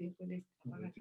Sí, puedes apagar.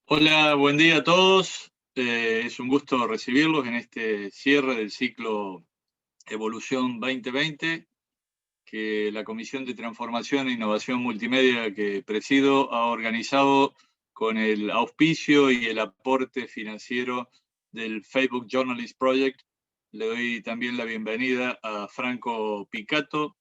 Hola, buen día a todos. Es un gusto recibirlos en este cierre del ciclo Evolución 2020, que la Comisión de Transformación e Innovación Multimedia que presido ha organizado con el auspicio y el aporte financiero del Facebook Journalist Project. Le doy también la bienvenida a Franco Picato,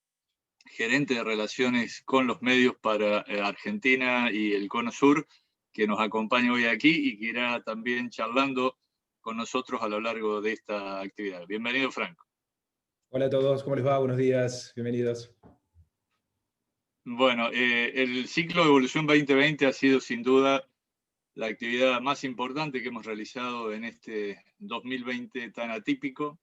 gerente de Relaciones con los Medios para Argentina y el Cono Sur, que nos acompaña hoy aquí y que irá también charlando con nosotros a lo largo de esta actividad. Bienvenido, Franco. Hola a todos, ¿cómo les va? Buenos días, bienvenidos. Bueno, el ciclo de Evolución 2020 ha sido sin duda la actividad más importante que hemos realizado en este 2020 tan atípico,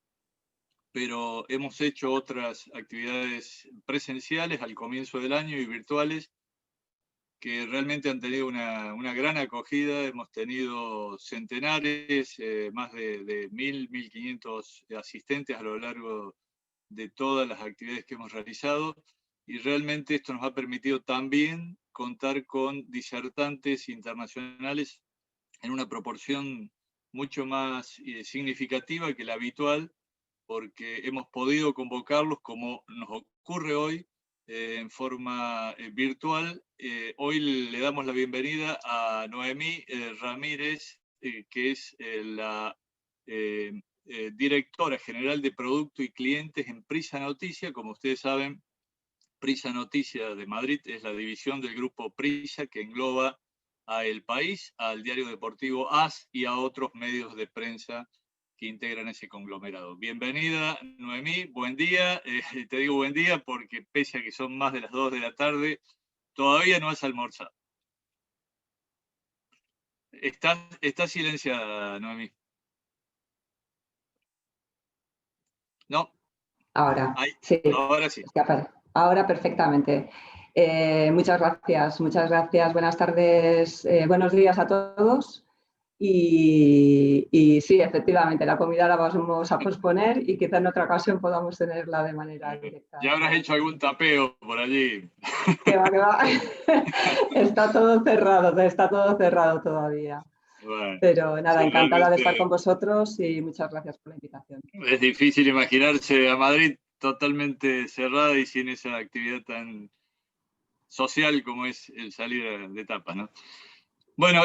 pero hemos hecho otras actividades presenciales al comienzo del año y virtuales que realmente han tenido una gran acogida. Hemos tenido centenares, más de 1.500 asistentes a lo largo de todas las actividades que hemos realizado, y realmente esto nos ha permitido también contar con disertantes internacionales en una proporción mucho más significativa que la habitual, porque hemos podido convocarlos como nos ocurre hoy, en forma virtual. Hoy le damos la bienvenida a Noemí Ramírez, que es la directora general de Producto y Clientes en Prisa Noticia. Como ustedes saben, Prisa Noticia de Madrid es la división del grupo Prisa que engloba a El País, al diario deportivo AS y a otros medios de prensa que integran ese conglomerado. Bienvenida, Noemí, buen día. Te digo buen día porque pese a que son más de las 2 de la tarde, todavía no has almorzado. Estás silenciada, Noemí. ¿No? Ahora, Ahí, sí. Ahora sí. Ahora perfectamente. Muchas gracias. Buenas tardes, buenos días a todos. Y sí, efectivamente, la comida la vamos a posponer y quizá en otra ocasión podamos tenerla de manera directa. Ya habrás hecho algún tapeo por allí. Que va. Está todo cerrado todavía. Bueno, pero nada, sí, encantada de estar con vosotros y muchas gracias por la invitación. Es difícil imaginarse a Madrid totalmente cerrada y sin esa actividad tan social como es el salir de tapas, ¿no? Bueno,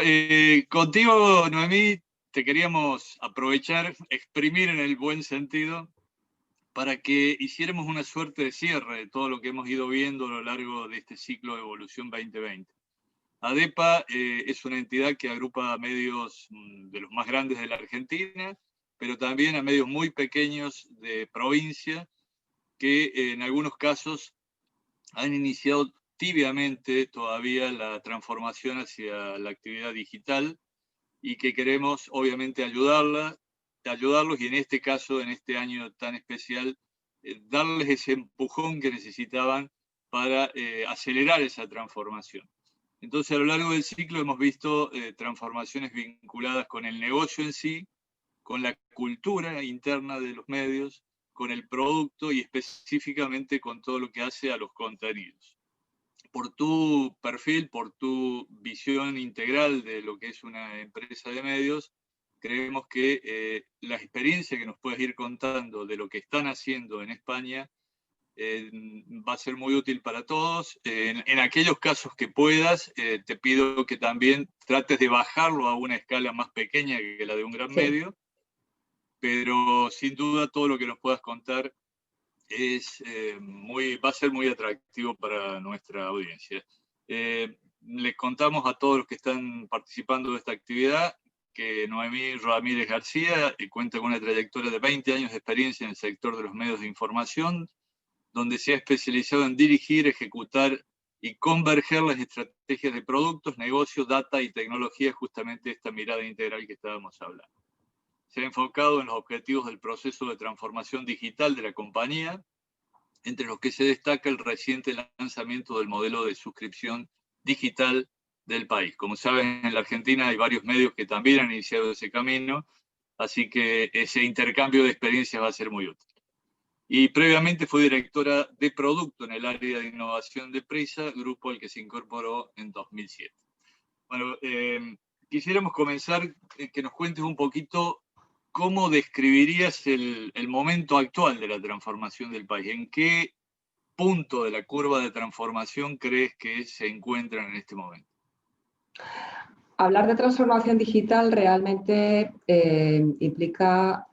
contigo, Noemí, te queríamos aprovechar, exprimir en el buen sentido, para que hiciéramos una suerte de cierre de todo lo que hemos ido viendo a lo largo de este ciclo de Evolución 2020. ADEPA es una entidad que agrupa a medios de los más grandes de la Argentina, pero también a medios muy pequeños de provincia, que en algunos casos han iniciado tibiamente todavía la transformación hacia la actividad digital y que queremos obviamente ayudarlos y en este caso, en este año tan especial, darles ese empujón que necesitaban para acelerar esa transformación. Entonces, a lo largo del ciclo hemos visto transformaciones vinculadas con el negocio en sí, con la cultura interna de los medios, con el producto y específicamente con todo lo que hace a los contenidos. Por tu perfil, por tu visión integral de lo que es una empresa de medios, creemos que la experiencia que nos puedes ir contando de lo que están haciendo en España va a ser muy útil para todos. En aquellos casos que puedas, te pido que también trates de bajarlo a una escala más pequeña que la de un gran medio, pero sin duda todo lo que nos puedas contar va a ser muy atractivo para nuestra audiencia. Les contamos a todos los que están participando de esta actividad que Noemí Ramírez García cuenta con una trayectoria de 20 años de experiencia en el sector de los medios de información, donde se ha especializado en dirigir, ejecutar y converger las estrategias de productos, negocios, data y tecnología, justamente esta mirada integral que estábamos hablando. Se ha enfocado en los objetivos del proceso de transformación digital de la compañía, entre los que se destaca el reciente lanzamiento del modelo de suscripción digital del país. Como saben, en la Argentina hay varios medios que también han iniciado ese camino, así que ese intercambio de experiencias va a ser muy útil. Y previamente fue directora de producto en el área de innovación de Prisa, grupo al que se incorporó en 2007. Bueno, quisiéramos comenzar que nos cuentes un poquito cómo describirías el momento actual de la transformación del país. ¿En qué punto de la curva de transformación crees que se encuentran en este momento? Hablar de transformación digital realmente implica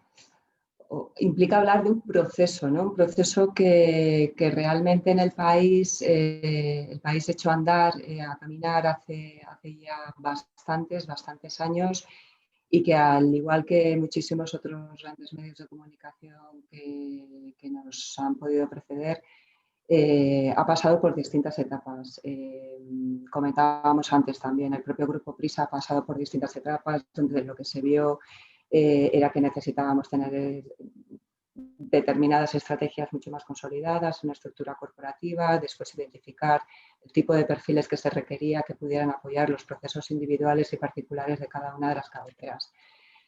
hablar de un proceso, ¿no? Un proceso que realmente en el país echó a andar, a caminar hace ya bastantes años y que al igual que muchísimos otros grandes medios de comunicación que nos han podido preceder, ha pasado por distintas etapas. Comentábamos antes también, el propio Grupo Prisa ha pasado por distintas etapas donde lo que se vio era que necesitábamos tener determinadas estrategias mucho más consolidadas, una estructura corporativa, después identificar el tipo de perfiles que se requería que pudieran apoyar los procesos individuales y particulares de cada una de las cabeceras.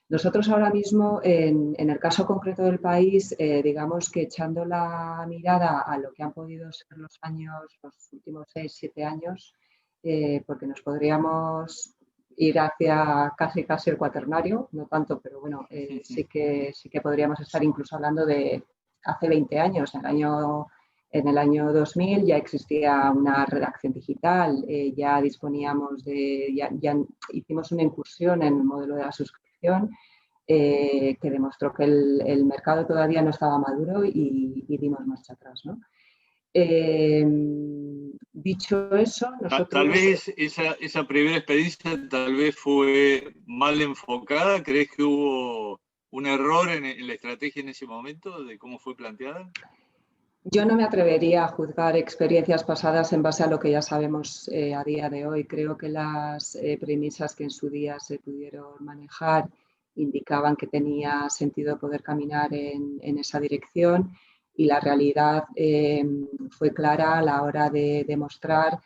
Nosotros ahora mismo, en el caso concreto del país, digamos que echando la mirada a lo que han podido ser los últimos 6-7 años, porque nos podríamos ir hacia casi el cuaternario, no tanto, pero bueno, sí que podríamos estar incluso hablando de hace 20 años, en el año 2000 ya existía una redacción digital, ya disponíamos ya hicimos una incursión en el modelo de la suscripción que demostró que el mercado todavía no estaba maduro y dimos marcha atrás, ¿no? Dicho eso, nosotros... Tal vez esa primera experiencia tal vez fue mal enfocada. ¿Crees que hubo un error en la estrategia en ese momento de cómo fue planteada? Yo no me atrevería a juzgar experiencias pasadas en base a lo que ya sabemos a día de hoy. Creo que las premisas que en su día se pudieron manejar indicaban que tenía sentido poder caminar en esa dirección y la realidad fue clara a la hora de demostrar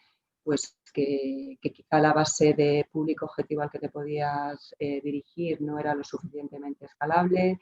pues, que quizá la base de público objetivo al que te podías dirigir no era lo suficientemente escalable.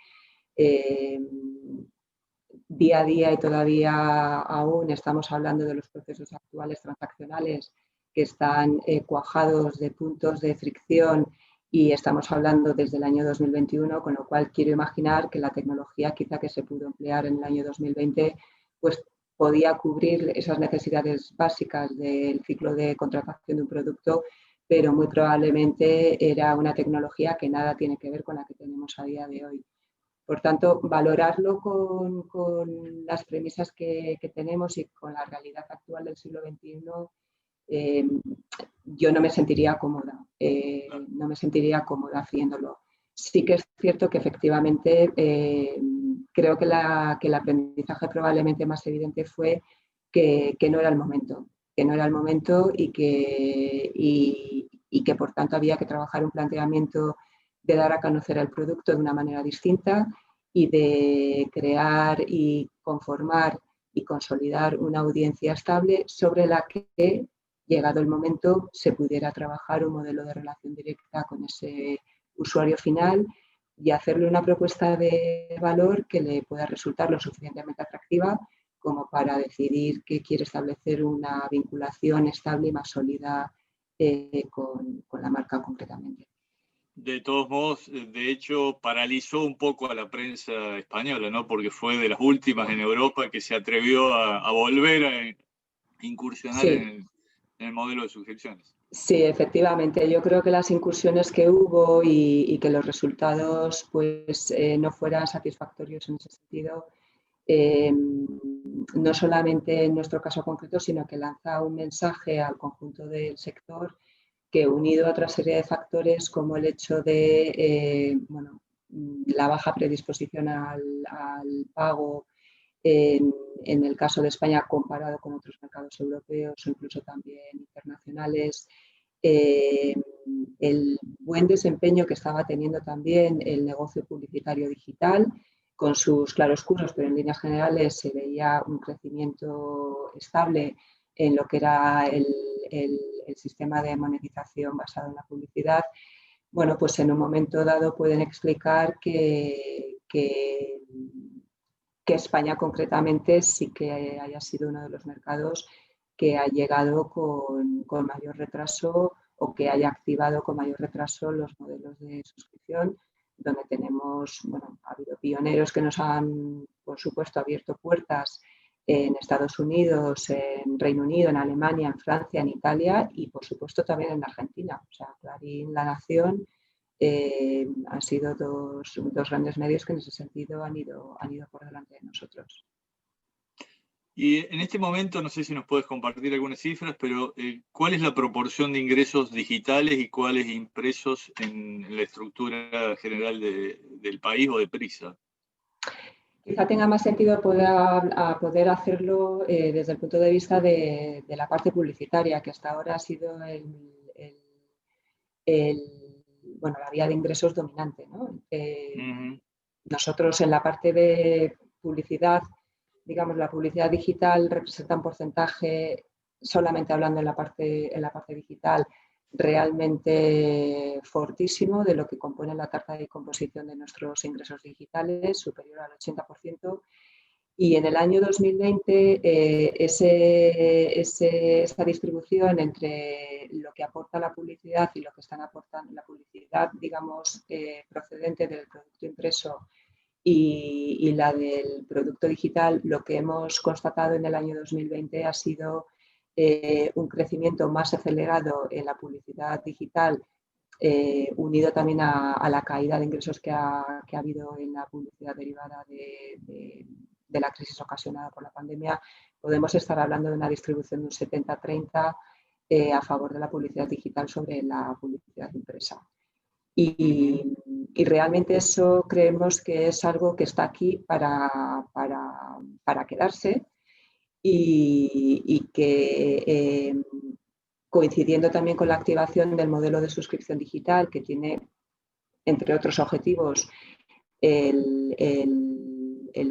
Día a día y todavía aún estamos hablando de los procesos actuales transaccionales que están cuajados de puntos de fricción y estamos hablando desde el año 2021, con lo cual quiero imaginar que la tecnología quizá que se pudo emplear en el año 2020 pues podía cubrir esas necesidades básicas del ciclo de contratación de un producto, pero muy probablemente era una tecnología que nada tiene que ver con la que tenemos a día de hoy. Por tanto, valorarlo con las premisas que tenemos y con la realidad actual del siglo XXI, yo no me sentiría cómoda, no me sentiría cómoda haciéndolo. Sí que es cierto que efectivamente creo que el aprendizaje probablemente más evidente fue que no era el momento, y que por tanto había que trabajar un planteamiento de dar a conocer el producto de una manera distinta y de crear y conformar y consolidar una audiencia estable sobre la que, llegado el momento, se pudiera trabajar un modelo de relación directa con ese usuario final y hacerle una propuesta de valor que le pueda resultar lo suficientemente atractiva como para decidir que quiere establecer una vinculación estable y más sólida con la marca concretamente. De todos modos, de hecho, paralizó un poco a la prensa española, ¿no? Porque fue de las últimas en Europa que se atrevió a volver a incursionar Sí. en el modelo de suscripciones. Sí, efectivamente. Yo creo que las incursiones que hubo y que los resultados pues, no fueran satisfactorios en ese sentido, no solamente en nuestro caso concreto, sino que lanza un mensaje al conjunto del sector que, unido a otra serie de factores como el hecho de la baja predisposición al pago en el caso de España comparado con otros mercados europeos o incluso también internacionales, el buen desempeño que estaba teniendo también el negocio publicitario digital con sus claroscuros, pero en líneas generales se veía un crecimiento estable en lo que era el sistema de monetización basado en la publicidad. Bueno, pues en un momento dado pueden explicar que España concretamente sí que haya sido uno de los mercados que ha llegado con mayor retraso o que haya activado con mayor retraso los modelos de suscripción, donde tenemos, ha habido pioneros que nos han, por supuesto, abierto puertas en Estados Unidos, en Reino Unido, en Alemania, en Francia, en Italia y, por supuesto, también en Argentina. O sea, Clarín, La Nación, han sido dos grandes medios que en ese sentido han ido por delante de nosotros. Y en este momento, no sé si nos puedes compartir algunas cifras, pero ¿cuál es la proporción de ingresos digitales y cuáles impresos en la estructura general del país o de Prisa? Quizá tenga más sentido poder hacerlo desde el punto de vista de la parte publicitaria, que hasta ahora ha sido la vía de ingresos dominante, ¿no? Nosotros en la parte de publicidad, digamos, la publicidad digital representa un porcentaje, solamente hablando en la parte digital, realmente fortísimo de lo que compone la tarta de composición de nuestros ingresos digitales, superior al 80%, Y en el año 2020 esa distribución entre lo que aporta la publicidad y lo que están aportando la publicidad, digamos, procedente del producto impreso y la del producto digital, lo que hemos constatado en el año 2020 ha sido un crecimiento más acelerado en la publicidad digital, unido también a la caída de ingresos que ha habido en la publicidad derivada de la crisis ocasionada por la pandemia. Podemos estar hablando de una distribución de un 70-30 a favor de la publicidad digital sobre la publicidad impresa. Y realmente eso creemos que es algo que está aquí para quedarse y que coincidiendo también con la activación del modelo de suscripción digital, que tiene, entre otros objetivos, el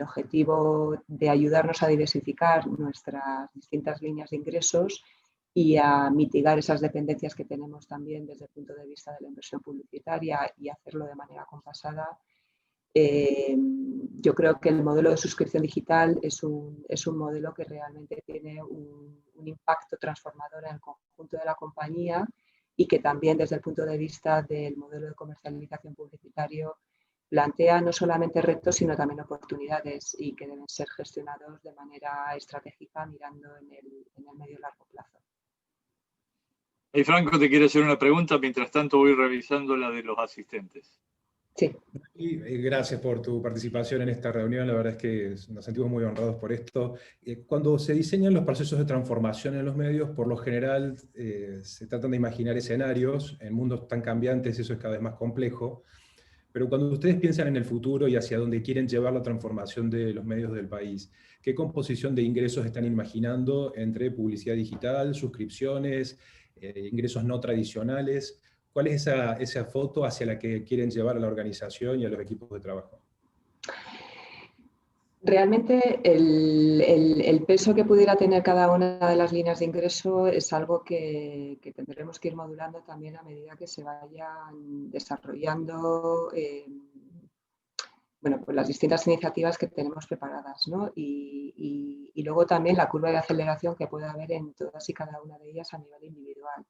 objetivo de ayudarnos a diversificar nuestras distintas líneas de ingresos y a mitigar esas dependencias que tenemos también desde el punto de vista de la inversión publicitaria y hacerlo de manera compasada. Yo creo que el modelo de suscripción digital es un modelo que realmente tiene un impacto transformador en el conjunto de la compañía y que también desde el punto de vista del modelo de comercialización publicitario plantea no solamente retos sino también oportunidades y que deben ser gestionados de manera estratégica mirando en el medio y largo plazo. Hey, Franco, te quiero hacer una pregunta, mientras tanto voy revisando la de los asistentes. Sí. Y gracias por tu participación en esta reunión, la verdad es que nos sentimos muy honrados por esto. Cuando se diseñan los procesos de transformación en los medios, por lo general se tratan de imaginar escenarios, en mundos tan cambiantes eso es cada vez más complejo, pero cuando ustedes piensan en el futuro y hacia dónde quieren llevar la transformación de los medios del país, ¿qué composición de ingresos están imaginando entre publicidad digital, suscripciones, ingresos no tradicionales? ¿Cuál es esa foto hacia la que quieren llevar a la organización y a los equipos de trabajo? Realmente el peso que pudiera tener cada una de las líneas de ingreso es algo que tendremos que ir modulando también a medida que se vayan desarrollando pues las distintas iniciativas que tenemos preparadas, ¿no? Y luego también la curva de aceleración que puede haber en todas y cada una de ellas a nivel individual.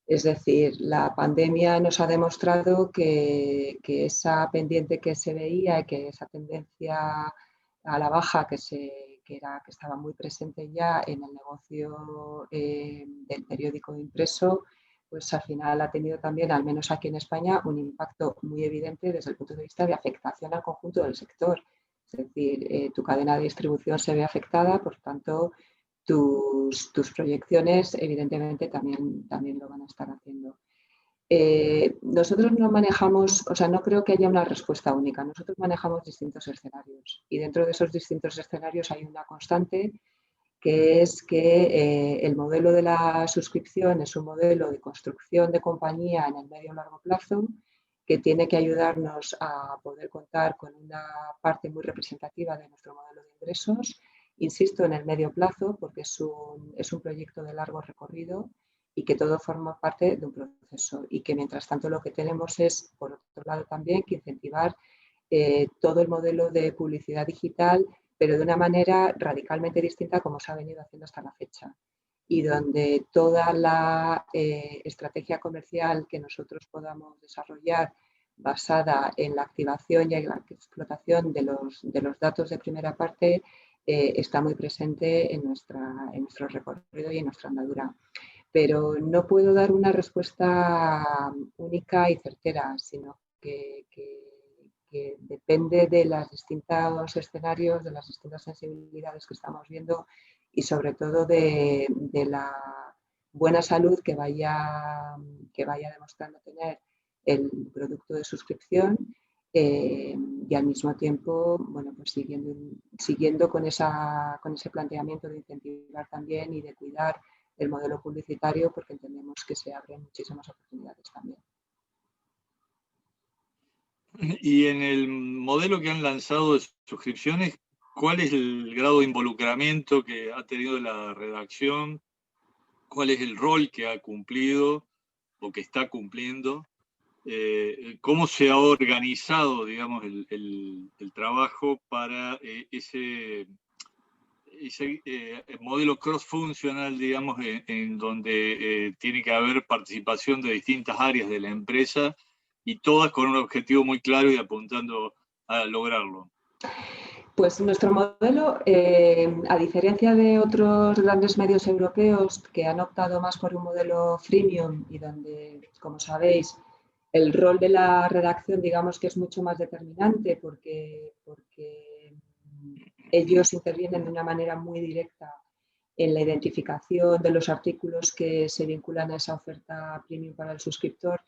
Es decir, la pandemia nos ha demostrado que esa pendiente que se veía y que esa tendencia a la baja que estaba muy presente ya en el negocio del periódico impreso, pues al final ha tenido también, al menos aquí en España, un impacto muy evidente desde el punto de vista de afectación al conjunto del sector. Es decir, tu cadena de distribución se ve afectada, por tanto, tus proyecciones evidentemente también lo van a estar haciendo. Nosotros no manejamos, o sea, no creo que haya una respuesta única. Nosotros manejamos distintos escenarios y dentro de esos distintos escenarios hay una constante que es que el modelo de la suscripción es un modelo de construcción de compañía en el medio y largo plazo que tiene que ayudarnos a poder contar con una parte muy representativa de nuestro modelo de ingresos. Insisto, en el medio plazo, porque es un proyecto de largo recorrido y que todo forma parte de un proceso y que mientras tanto lo que tenemos es, por otro lado también, que incentivar todo el modelo de publicidad digital, pero de una manera radicalmente distinta como se ha venido haciendo hasta la fecha y donde toda la estrategia comercial que nosotros podamos desarrollar basada en la activación y en la explotación de los datos de primera parte está muy presente en nuestro recorrido y en nuestra andadura. Pero no puedo dar una respuesta única y certera, sino que depende de los distintos escenarios, de las distintas sensibilidades que estamos viendo y sobre todo de la buena salud que vaya demostrando tener el producto de suscripción y al mismo tiempo, bueno, pues siguiendo con ese planteamiento de incentivar también y de cuidar el modelo publicitario porque entendemos que se abren muchísimas oportunidades también. Y en el modelo que han lanzado de suscripciones, ¿cuál es el grado de involucramiento que ha tenido la redacción? ¿Cuál es el rol que ha cumplido o que está cumpliendo? cómo se ha organizado, digamos, el trabajo para ese modelo cross-funcional, digamos, en donde tiene que haber participación de distintas áreas de la empresa y todas con un objetivo muy claro y apuntando a lograrlo. Pues nuestro modelo, a diferencia de otros grandes medios europeos que han optado más por un modelo freemium y donde, como sabéis, el rol de la redacción, digamos que es mucho más determinante porque ellos intervienen de una manera muy directa en la identificación de los artículos que se vinculan a esa oferta premium para el suscriptor.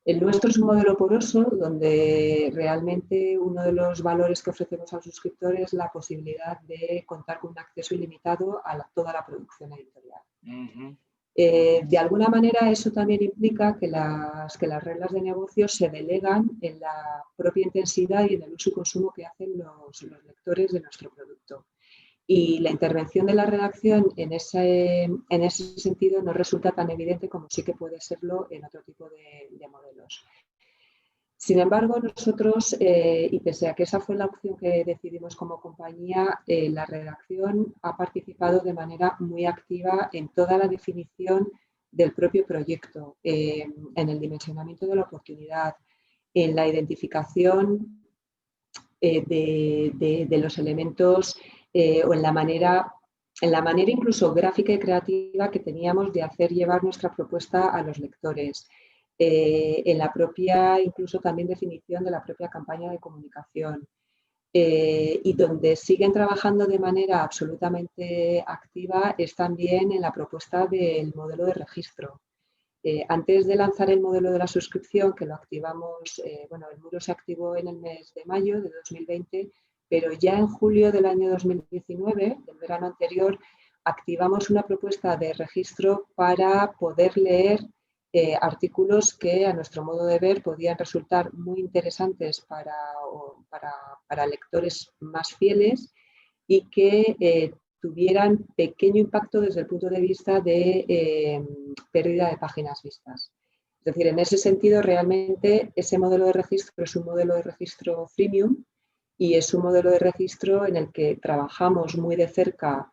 El nuestro es un modelo poroso donde realmente uno de los valores que ofrecemos al suscriptor es la posibilidad de contar con un acceso ilimitado a toda la producción editorial. De alguna manera eso también implica que las reglas de negocio se delegan en la propia intensidad y en el uso y consumo que hacen los lectores de nuestro producto. Y la intervención de la redacción en ese sentido no resulta tan evidente como sí que puede serlo en otro tipo de modelos. Sin embargo, nosotros, y pese a que esa fue la opción que decidimos como compañía, la redacción ha participado de manera muy activa en toda la definición del propio proyecto, en el dimensionamiento de la oportunidad, en la identificación de los elementos o en la manera incluso gráfica y creativa que teníamos de hacer llevar nuestra propuesta a los lectores. En la propia, incluso también definición de la propia campaña de comunicación. Y donde siguen trabajando de manera absolutamente activa es también en la propuesta del modelo de registro. Antes de lanzar el modelo de la suscripción, que lo activamos, bueno, el muro se activó en el mes de mayo de 2020, pero ya en julio del año 2019, del verano anterior, activamos una propuesta de registro para poder leer artículos que a nuestro modo de ver podían resultar muy interesantes para lectores más fieles y que tuvieran pequeño impacto desde el punto de vista de pérdida de páginas vistas. Es decir, en ese sentido, realmente ese modelo de registro es un modelo de registro freemium y es un modelo de registro en el que trabajamos muy de cerca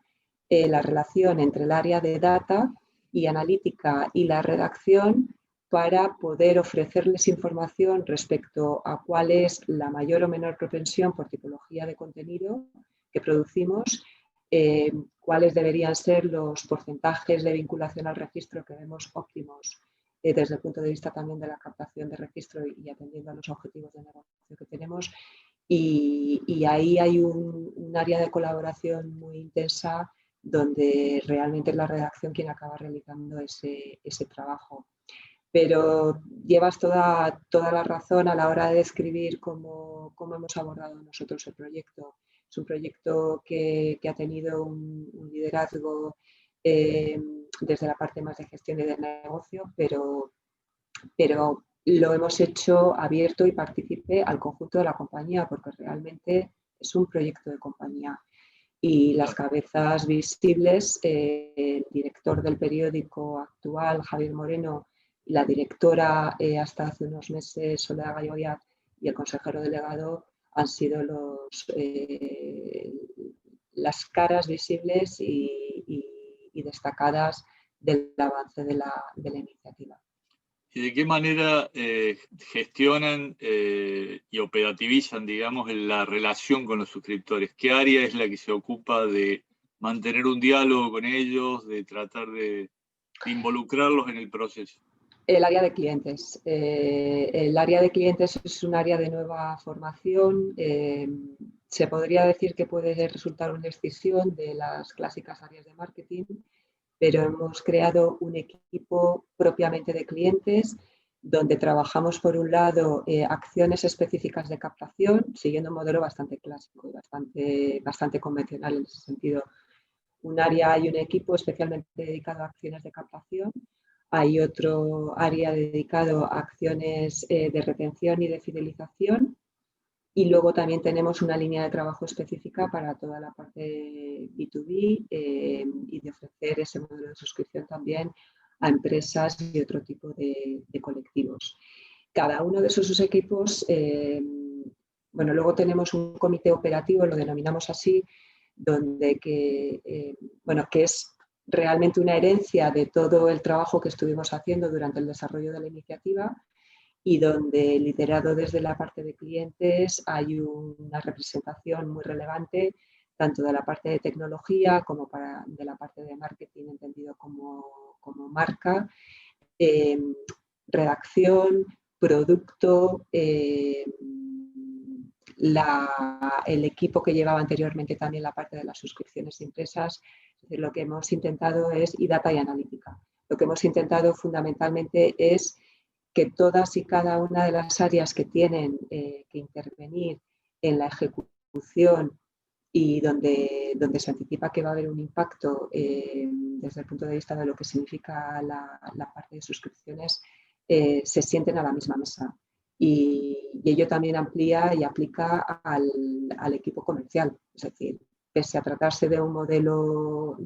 la relación entre el área de data y analítica y la redacción para poder ofrecerles información respecto a cuál es la mayor o menor propensión por tipología de contenido que producimos, cuáles deberían ser los porcentajes de vinculación al registro que vemos óptimos desde el punto de vista también de la captación de registro y atendiendo a los objetivos de negocio que tenemos. Y ahí hay un área de colaboración muy intensa donde realmente es la redacción quien acaba realizando ese trabajo. Pero llevas toda la razón a la hora de describir cómo hemos abordado nosotros el proyecto. Es un proyecto que ha tenido un liderazgo desde la parte más de gestión y de negocio, pero lo hemos hecho abierto y partícipe al conjunto de la compañía, porque realmente es un proyecto de compañía. Y las cabezas visibles, el director del periódico actual, Javier Moreno, y la directora hasta hace unos meses, Soledad Galloyat, y el consejero delegado han sido las caras visibles y destacadas del avance de la iniciativa. ¿Y de qué manera gestionan y operativizan, digamos, la relación con los suscriptores? ¿Qué área es la que se ocupa de mantener un diálogo con ellos, de tratar de involucrarlos en el proceso? El área de clientes. El área de clientes es un área de nueva formación. Se podría decir que puede resultar una escisión de las clásicas áreas de marketing, pero hemos creado un equipo propiamente de clientes donde trabajamos, por un lado, acciones específicas de captación, siguiendo un modelo bastante clásico y bastante convencional en ese sentido. Un área y un equipo especialmente dedicado a acciones de captación. Hay otro área dedicado a acciones de retención y de fidelización. Y luego también tenemos una línea de trabajo específica para toda la parte B2B y de ofrecer ese modelo de suscripción también a empresas y otro tipo de colectivos. cada uno de esos equipos, bueno, luego tenemos un comité operativo, lo denominamos así, donde bueno, que es realmente una herencia de todo el trabajo que estuvimos haciendo durante el desarrollo de la iniciativa y donde, liderado desde la parte de clientes, hay una representación muy relevante tanto de la parte de tecnología como de la parte de marketing entendido como marca, redacción, producto, el equipo que llevaba anteriormente también la parte de las suscripciones impresas. Lo que hemos intentado es, y data y analítica, lo que hemos intentado fundamentalmente es que todas y cada una de las áreas que tienen que intervenir en la ejecución y donde se anticipa que va a haber un impacto desde el punto de vista de lo que significa la parte de suscripciones, se sienten a la misma mesa. Y ello también amplía y aplica al equipo comercial. Es decir, pese a tratarse de un modelo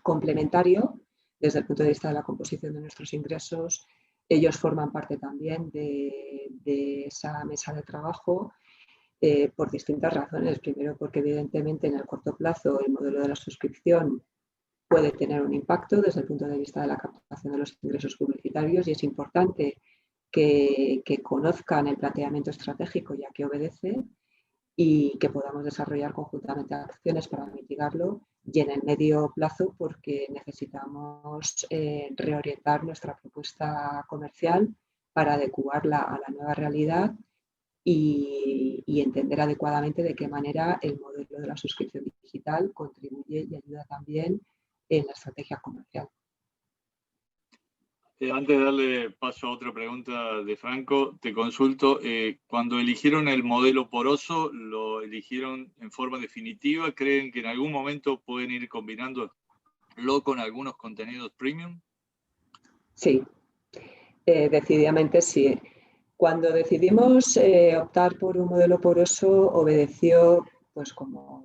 complementario, desde el punto de vista de la composición de nuestros ingresos, ellos forman parte también de esa mesa de trabajo por distintas razones. Primero, porque evidentemente en el corto plazo el modelo de la suscripción puede tener un impacto desde el punto de vista de la captación de los ingresos publicitarios y es importante que conozcan el planteamiento estratégico y a qué obedece y que podamos desarrollar conjuntamente acciones para mitigarlo, y en el medio plazo porque necesitamos reorientar nuestra propuesta comercial para adecuarla a la nueva realidad y entender adecuadamente de qué manera el modelo de la suscripción digital contribuye y ayuda también en la estrategia comercial. Antes de darle paso a otra pregunta de Franco, te consulto, cuando eligieron el modelo poroso, ¿lo eligieron en forma definitiva? ¿Creen que en algún momento pueden ir combinándolo con algunos contenidos premium? Sí, decididamente sí. Cuando decidimos optar por un modelo poroso, obedeció, pues como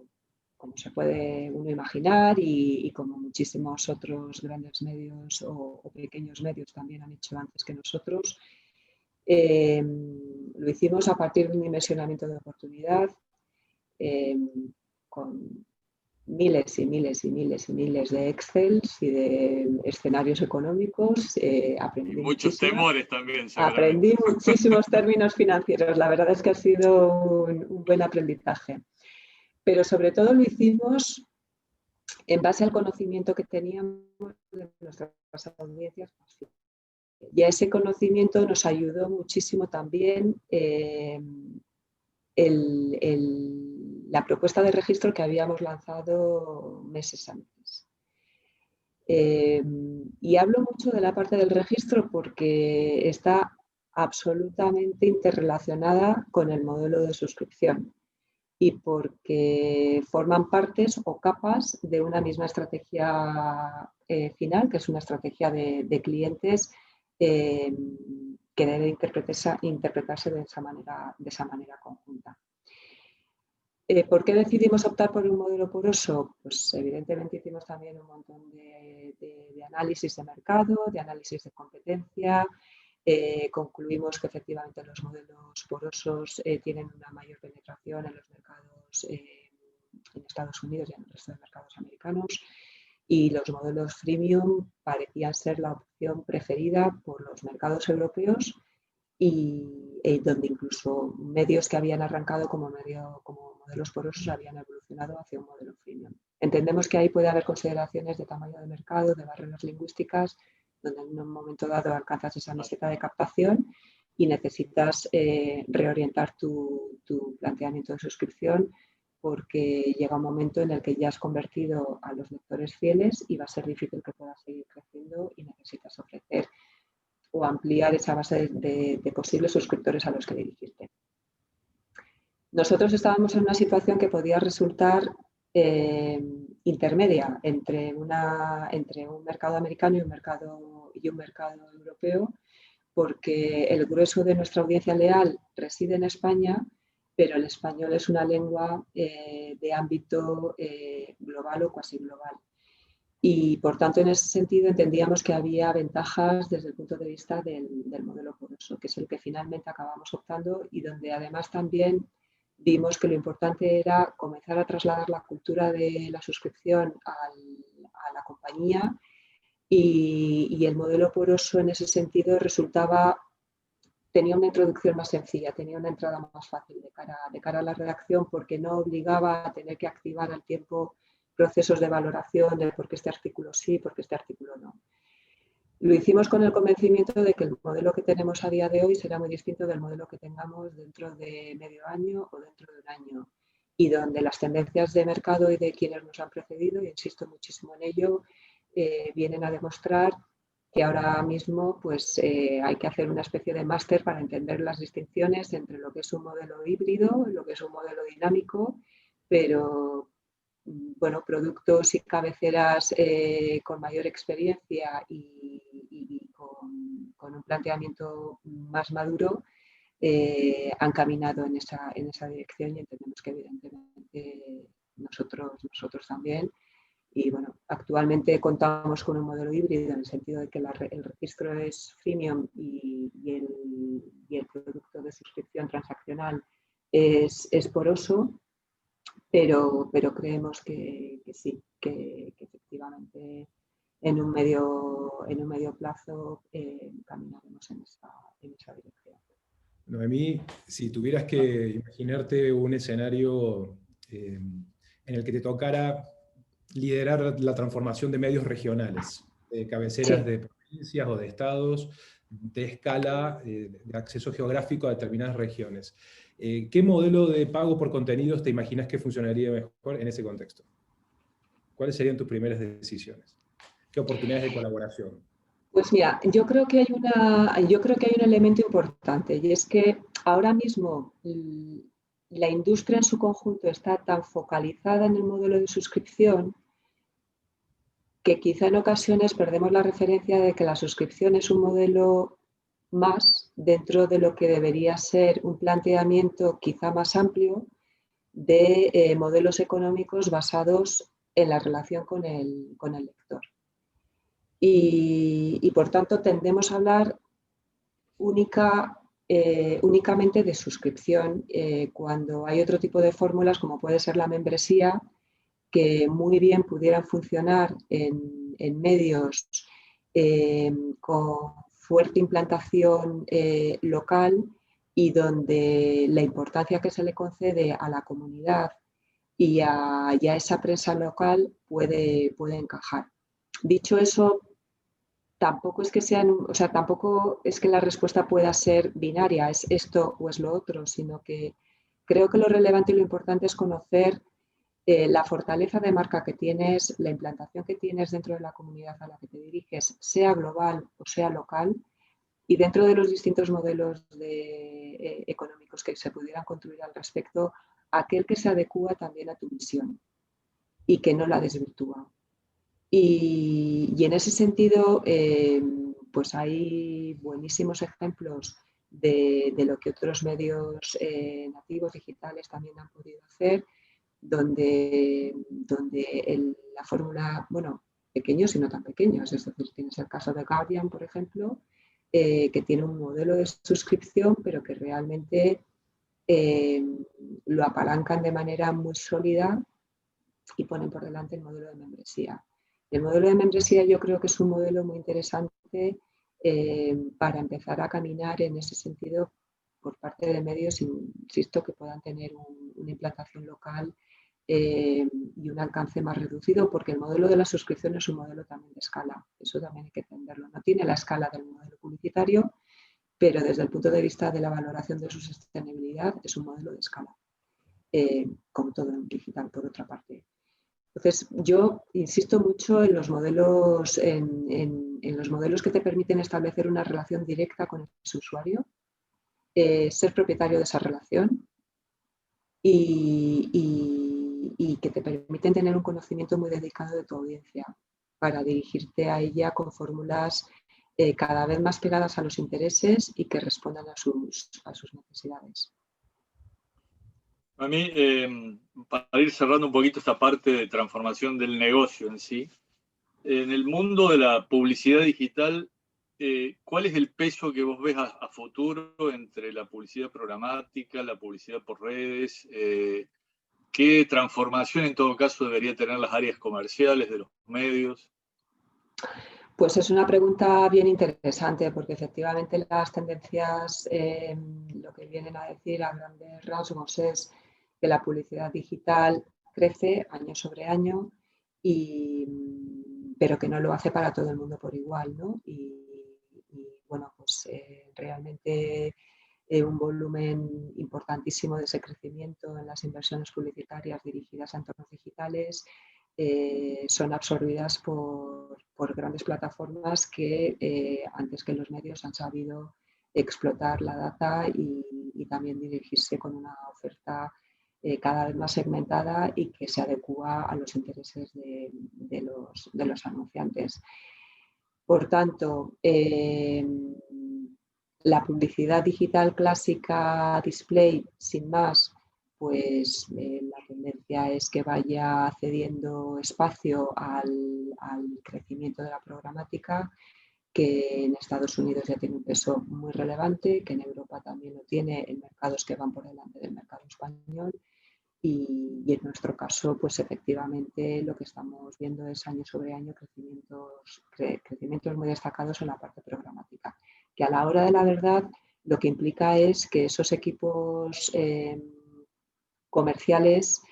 se puede uno imaginar y como muchísimos otros grandes medios o pequeños medios también han hecho antes que nosotros, lo hicimos a partir de un dimensionamiento de oportunidad con miles y miles y miles y miles de Excels y de escenarios económicos. Aprendí muchos temores también, aprendí muchísimos términos financieros. La verdad es que ha sido un buen aprendizaje. Pero sobre todo lo hicimos en base al conocimiento que teníamos de nuestras audiencias. Y a ese conocimiento nos ayudó muchísimo también la propuesta de registro que habíamos lanzado meses antes. Y hablo mucho de la parte del registro porque está absolutamente interrelacionada con el modelo de suscripción y porque forman partes o capas de una misma estrategia final, que es una estrategia de clientes que debe interpretarse de esa manera conjunta. ¿Por qué decidimos optar por un modelo poroso? Pues evidentemente hicimos también un montón de análisis de mercado, de análisis de competencia. Concluimos que efectivamente los modelos porosos tienen una mayor penetración en los mercados en Estados Unidos y en el resto de mercados americanos y los modelos freemium parecían ser la opción preferida por los mercados europeos y donde incluso medios que habían arrancado como modelos porosos habían evolucionado hacia un modelo freemium. Entendemos que ahí puede haber consideraciones de tamaño de mercado, de barreras lingüísticas, donde en un momento dado alcanzas esa meseta de captación y necesitas reorientar tu planteamiento de suscripción porque llega un momento en el que ya has convertido a los lectores fieles y va a ser difícil que puedas seguir creciendo y necesitas ofrecer o ampliar esa base de posibles suscriptores a los que dirigirte. Nosotros estábamos en una situación que podía resultar intermedia entre un mercado americano y un mercado europeo, porque el grueso de nuestra audiencia leal reside en España, pero el español es una lengua de ámbito global o cuasi global. Y por tanto, en ese sentido, entendíamos que había ventajas desde el punto de vista del modelo poroso, que es el que finalmente acabamos optando y donde además también vimos que lo importante era comenzar a trasladar la cultura de la suscripción a la compañía y el modelo poroso en ese sentido tenía una introducción más sencilla, tenía una entrada más fácil de cara a la redacción porque no obligaba a tener que activar al tiempo procesos de valoración de por qué este artículo sí, por qué este artículo no. Lo hicimos con el convencimiento de que el modelo que tenemos a día de hoy será muy distinto del modelo que tengamos dentro de medio año o dentro de un año y donde las tendencias de mercado y de quienes nos han precedido, y insisto muchísimo en ello, vienen a demostrar que ahora mismo pues, hay que hacer una especie de máster para entender las distinciones entre lo que es un modelo híbrido, lo que es un modelo dinámico, pero bueno, productos y cabeceras con mayor experiencia y con un planteamiento más maduro han caminado en esa dirección y entendemos que evidentemente nosotros también. Y bueno, actualmente contamos con un modelo híbrido en el sentido de que el registro es freemium y el producto de suscripción transaccional es poroso. Pero creemos que sí, que efectivamente en un medio plazo caminaremos en esa dirección. Noemí, si tuvieras que imaginarte un escenario en el que te tocara liderar la transformación de medios regionales, de cabeceras Sí. de provincias o de estados, de escala, de acceso geográfico a determinadas regiones. ¿Qué modelo de pago por contenidos te imaginas que funcionaría mejor en ese contexto? ¿Cuáles serían tus primeras decisiones? ¿Qué oportunidades de colaboración? Pues mira, yo creo que hay un elemento importante y es que ahora mismo la industria en su conjunto está tan focalizada en el modelo de suscripción que quizá en ocasiones perdemos la referencia de que la suscripción es un modelo más dentro de lo que debería ser un planteamiento quizá más amplio de modelos económicos basados en la relación con el lector. Y por tanto tendemos a hablar únicamente de suscripción cuando hay otro tipo de fórmulas como puede ser la membresía que muy bien pudieran funcionar en medios con fuerte implantación local y donde la importancia que se le concede a la comunidad y a esa prensa local puede encajar. Dicho eso, tampoco es que la respuesta pueda ser binaria, es esto o es lo otro, sino que creo que lo relevante y lo importante es conocer la fortaleza de marca que tienes, la implantación que tienes dentro de la comunidad a la que te diriges, sea global o sea local, y dentro de los distintos modelos económicos que se pudieran construir al respecto, aquel que se adecúa también a tu visión y que no la desvirtúa. Y en ese sentido, pues hay buenísimos ejemplos de lo que otros medios nativos digitales también han podido hacer, donde la fórmula, bueno, pequeños y no tan pequeños, es decir, tienes el caso de Guardian, por ejemplo, que tiene un modelo de suscripción, pero que realmente lo apalancan de manera muy sólida y ponen por delante el modelo de membresía. El modelo de membresía yo creo que es un modelo muy interesante para empezar a caminar en ese sentido por parte de medios, insisto, que puedan tener una implantación local y un alcance más reducido, porque el modelo de la suscripción es un modelo también de escala. Eso también hay que entenderlo. No tiene la escala del modelo publicitario, pero desde el punto de vista de la valoración de su sostenibilidad es un modelo de escala, como todo en digital, por otra parte. Entonces, yo insisto mucho en los modelos, en los modelos que te permiten establecer una relación directa con ese usuario, ser propietario de esa relación y que te permiten tener un conocimiento muy dedicado de tu audiencia para dirigirte a ella con fórmulas cada vez más pegadas a los intereses y que respondan a sus necesidades. A mí, para ir cerrando un poquito esta parte de transformación del negocio en sí, En el mundo de la publicidad digital, ¿cuál es el peso que vos ves a futuro entre la publicidad programática, la publicidad por redes? ¿Qué transformación en todo caso debería tener las áreas comerciales de los medios? Pues es una pregunta bien interesante porque efectivamente las tendencias lo que vienen a decir a grandes rasgos es que la publicidad digital crece año sobre año, pero que no lo hace para todo el mundo por igual, ¿no? Y bueno, pues realmente un volumen importantísimo de ese crecimiento en las inversiones publicitarias dirigidas a entornos digitales son absorbidas por grandes plataformas que antes que los medios han sabido explotar la data y también dirigirse con una oferta cada vez más segmentada y que se adecúa a los intereses de los anunciantes. Por tanto, la publicidad digital clásica display, sin más, pues la tendencia es que vaya cediendo espacio al crecimiento de la programática, que en Estados Unidos ya tiene un peso muy relevante, que en Europa también lo tiene en mercados que van por delante del mercado español. Y en nuestro caso, pues efectivamente lo que estamos viendo es año sobre año crecimientos muy destacados en la parte programática, que a la hora de la verdad lo que implica es que esos equipos comerciales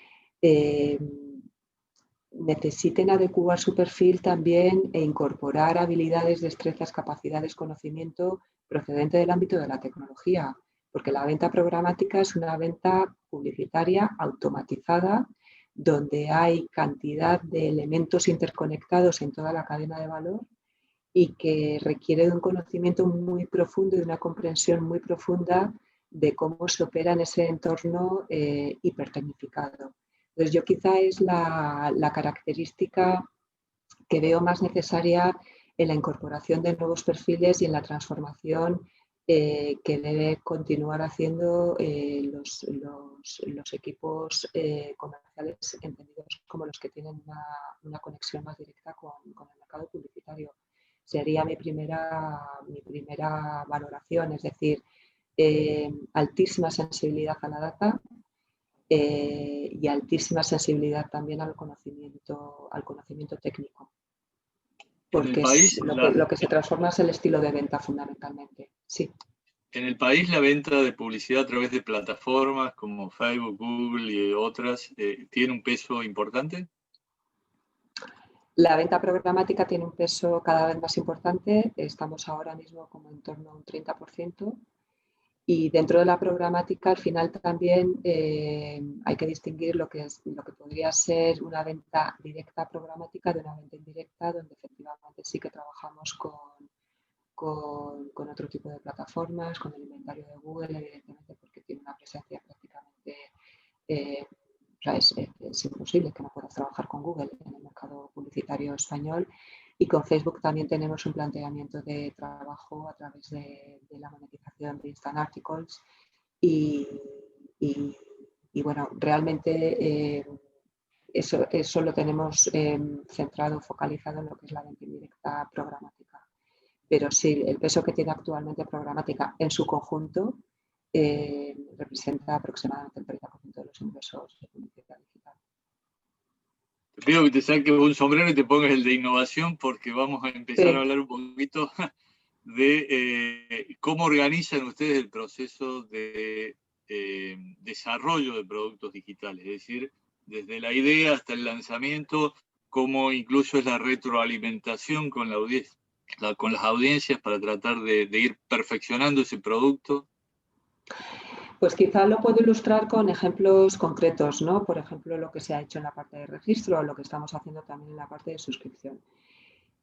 necesiten adecuar su perfil también e incorporar habilidades, destrezas, capacidades, conocimiento procedente del ámbito de la tecnología, porque la venta programática es una venta publicitaria automatizada donde hay cantidad de elementos interconectados en toda la cadena de valor y que requiere de un conocimiento muy profundo y de una comprensión muy profunda de cómo se opera en ese entorno hipertecnificado. Entonces, yo quizá es la característica que veo más necesaria en la incorporación de nuevos perfiles y en la transformación que debe continuar haciendo los equipos comerciales entendidos como los que tienen una conexión más directa con el mercado publicitario. Sería mi primera valoración, es decir, altísima sensibilidad a la data, y altísima sensibilidad también al conocimiento técnico. Porque lo que se transforma es el estilo de venta fundamentalmente. Sí. En el país la venta de publicidad a través de plataformas como Facebook, Google y otras tiene un peso importante. La venta programática tiene un peso cada vez más importante. Estamos ahora mismo como en torno a un 30%. Y dentro de la programática, al final también hay que distinguir lo que podría ser una venta directa programática de una venta indirecta, donde efectivamente sí que trabajamos con otro tipo de plataformas, con el inventario de Google, evidentemente, porque tiene una presencia prácticamente... es imposible que no puedas trabajar con Google en el mercado publicitario español. Y con Facebook también tenemos un planteamiento de trabajo a través de la monetización de Instant Articles y bueno, realmente eso lo tenemos centrado, focalizado en lo que es la venta indirecta programática. Pero sí, el peso que tiene actualmente programática en su conjunto representa aproximadamente el 30% de los ingresos de publicidad digital. Te pido que te saques un sombrero y te pongas el de innovación porque vamos a empezar a hablar un poquito de cómo organizan ustedes el proceso de desarrollo de productos digitales, es decir, desde la idea hasta el lanzamiento, cómo incluso es la retroalimentación con las audiencias para tratar de ir perfeccionando ese producto. Pues quizá lo puedo ilustrar con ejemplos concretos, ¿no? Por ejemplo, lo que se ha hecho en la parte de registro o lo que estamos haciendo también en la parte de suscripción.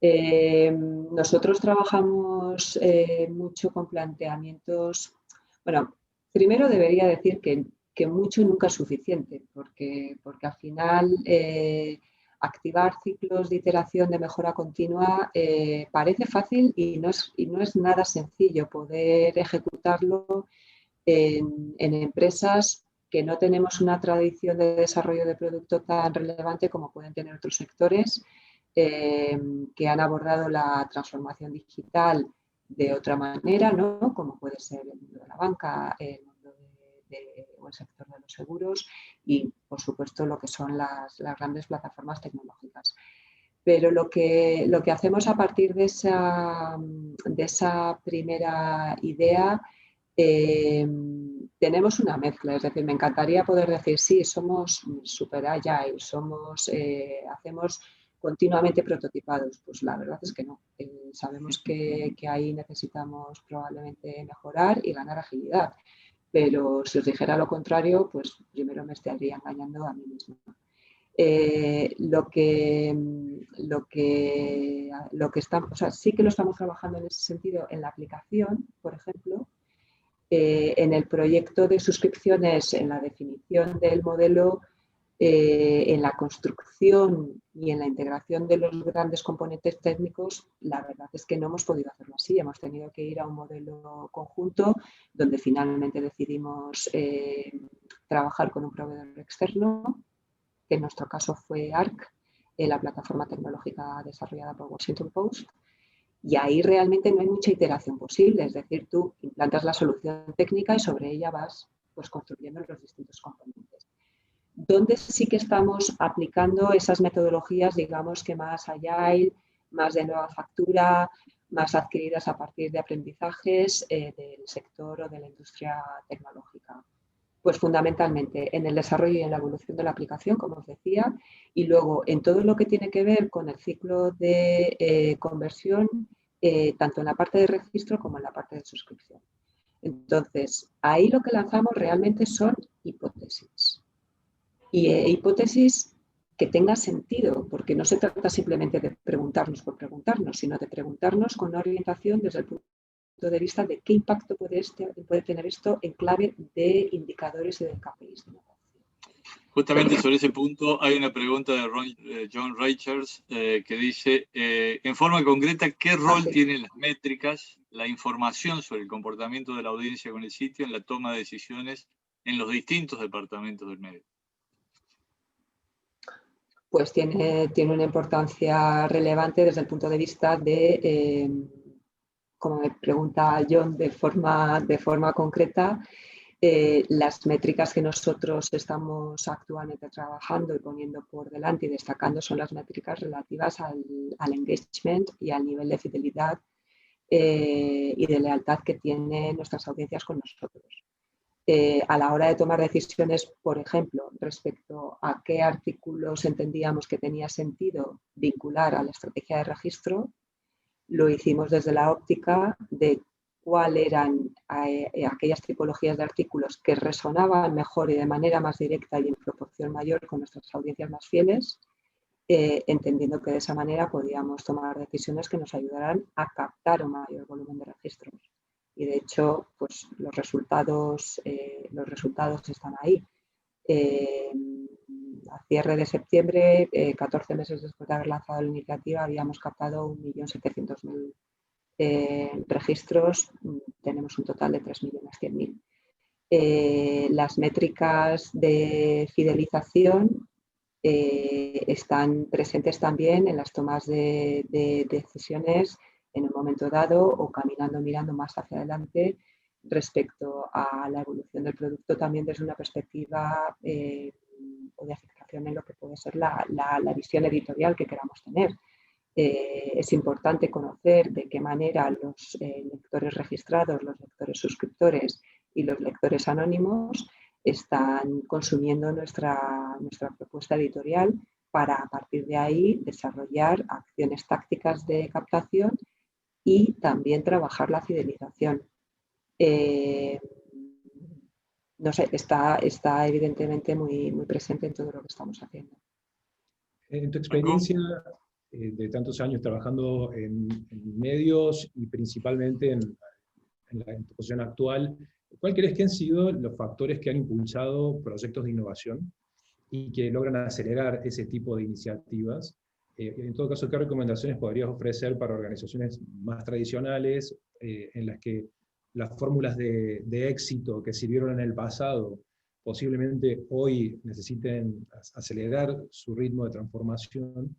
Nosotros trabajamos mucho con planteamientos. Bueno, primero debería decir que mucho nunca es suficiente, porque al final activar ciclos de iteración de mejora continua parece fácil y no es nada sencillo poder ejecutarlo en empresas que no tenemos una tradición de desarrollo de producto tan relevante como pueden tener otros sectores, que han abordado la transformación digital de otra manera, ¿no? Como puede ser el mundo de la banca, el mundo o el sector de los seguros y, por supuesto, lo que son las grandes plataformas tecnológicas. Pero lo que hacemos a partir de esa primera idea, tenemos una mezcla, es decir, me encantaría poder decir, sí, somos super agile, hacemos continuamente prototipados. Pues la verdad es que no. Sabemos que ahí necesitamos probablemente mejorar y ganar agilidad. Pero si os dijera lo contrario, pues primero me estaría engañando a mí misma. Sí que lo estamos trabajando en ese sentido en la aplicación, por ejemplo, en el proyecto de suscripciones, en la definición del modelo, en la construcción y en la integración de los grandes componentes técnicos, la verdad es que no hemos podido hacerlo así. Hemos tenido que ir a un modelo conjunto donde finalmente decidimos trabajar con un proveedor externo, que en nuestro caso fue ARC, la plataforma tecnológica desarrollada por Washington Post. Y ahí realmente no hay mucha iteración posible, es decir, tú implantas la solución técnica y sobre ella vas pues, construyendo los distintos componentes. Donde sí que estamos aplicando esas metodologías, digamos que más agile, más de nueva factura, más adquiridas a partir de aprendizajes del sector o de la industria tecnológica. Pues fundamentalmente en el desarrollo y en la evolución de la aplicación, como os decía, y luego en todo lo que tiene que ver con el ciclo de conversión, tanto en la parte de registro como en la parte de suscripción. Entonces, ahí lo que lanzamos realmente son hipótesis. Y hipótesis que tenga sentido, porque no se trata simplemente de preguntarnos por preguntarnos, sino de preguntarnos con una orientación desde el punto de vista de qué impacto puede tener esto en clave de indicadores y de KPIs. Justamente sobre ese punto hay una pregunta de John Richards que dice, en forma concreta, ¿qué rol tienen las métricas, la información sobre el comportamiento de la audiencia con el sitio en la toma de decisiones en los distintos departamentos del medio? Pues tiene una importancia relevante desde el punto de vista de, como me pregunta John de forma concreta, las métricas que nosotros estamos actualmente trabajando y poniendo por delante y destacando son las métricas relativas al engagement y al nivel de fidelidad y de lealtad que tienen nuestras audiencias con nosotros. A la hora de tomar decisiones, por ejemplo, respecto a qué artículos entendíamos que tenía sentido vincular a la estrategia de registro, lo hicimos desde la óptica de cuáles eran aquellas tipologías de artículos que resonaban mejor y de manera más directa y en proporción mayor con nuestras audiencias más fieles, entendiendo que de esa manera podíamos tomar decisiones que nos ayudaran a captar un mayor volumen de registros. Y de hecho, pues los resultados están ahí. A cierre de septiembre, 14 meses después de haber lanzado la iniciativa, habíamos captado 1.700.000 registros. Tenemos un total de 3.100.000. Las métricas de fidelización están presentes también en las tomas de decisiones en un momento dado o caminando, mirando más hacia adelante respecto a la evolución del producto también desde una perspectiva o de aceptación en lo que puede ser la visión editorial que queramos tener. Es importante conocer de qué manera los lectores registrados, los lectores suscriptores y los lectores anónimos están consumiendo nuestra propuesta editorial para a partir de ahí desarrollar acciones tácticas de captación y también trabajar la fidelización. No sé, está evidentemente muy presente en todo lo que estamos haciendo. En tu experiencia de tantos años trabajando en medios y principalmente en tu posición actual, ¿cuál crees que han sido los factores que han impulsado proyectos de innovación y que logran acelerar ese tipo de iniciativas? En todo caso, ¿qué recomendaciones podrías ofrecer para organizaciones más tradicionales en las que las fórmulas de éxito que sirvieron en el pasado posiblemente hoy necesiten acelerar su ritmo de transformación?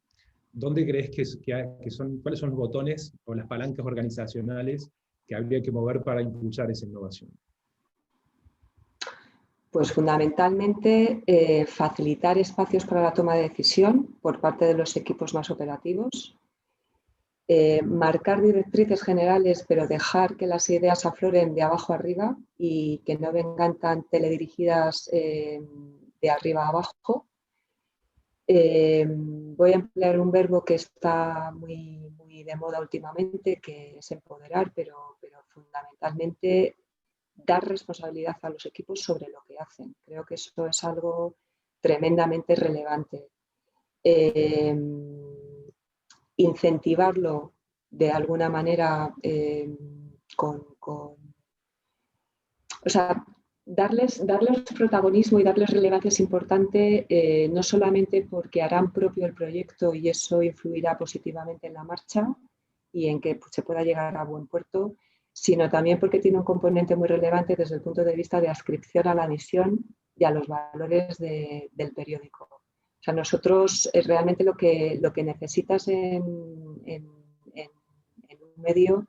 ¿dónde crees cuáles son los botones o las palancas organizacionales que habría que mover para impulsar esa innovación? Pues fundamentalmente facilitar espacios para la toma de decisión por parte de los equipos más operativos, marcar directrices generales, pero dejar que las ideas afloren de abajo arriba y que no vengan tan teledirigidas de arriba a abajo. Voy a emplear un verbo que está muy, muy de moda últimamente, que es empoderar, pero fundamentalmente dar responsabilidad a los equipos sobre lo que hacen. Creo que eso es algo tremendamente relevante. Incentivarlo de alguna manera o sea, darles protagonismo y darles relevancia es importante, no solamente porque harán propio el proyecto y eso influirá positivamente en la marcha y en que se pueda llegar a buen puerto, sino también porque tiene un componente muy relevante desde el punto de vista de adscripción a la misión y a los valores del periódico. O sea, nosotros realmente lo que necesitas en un medio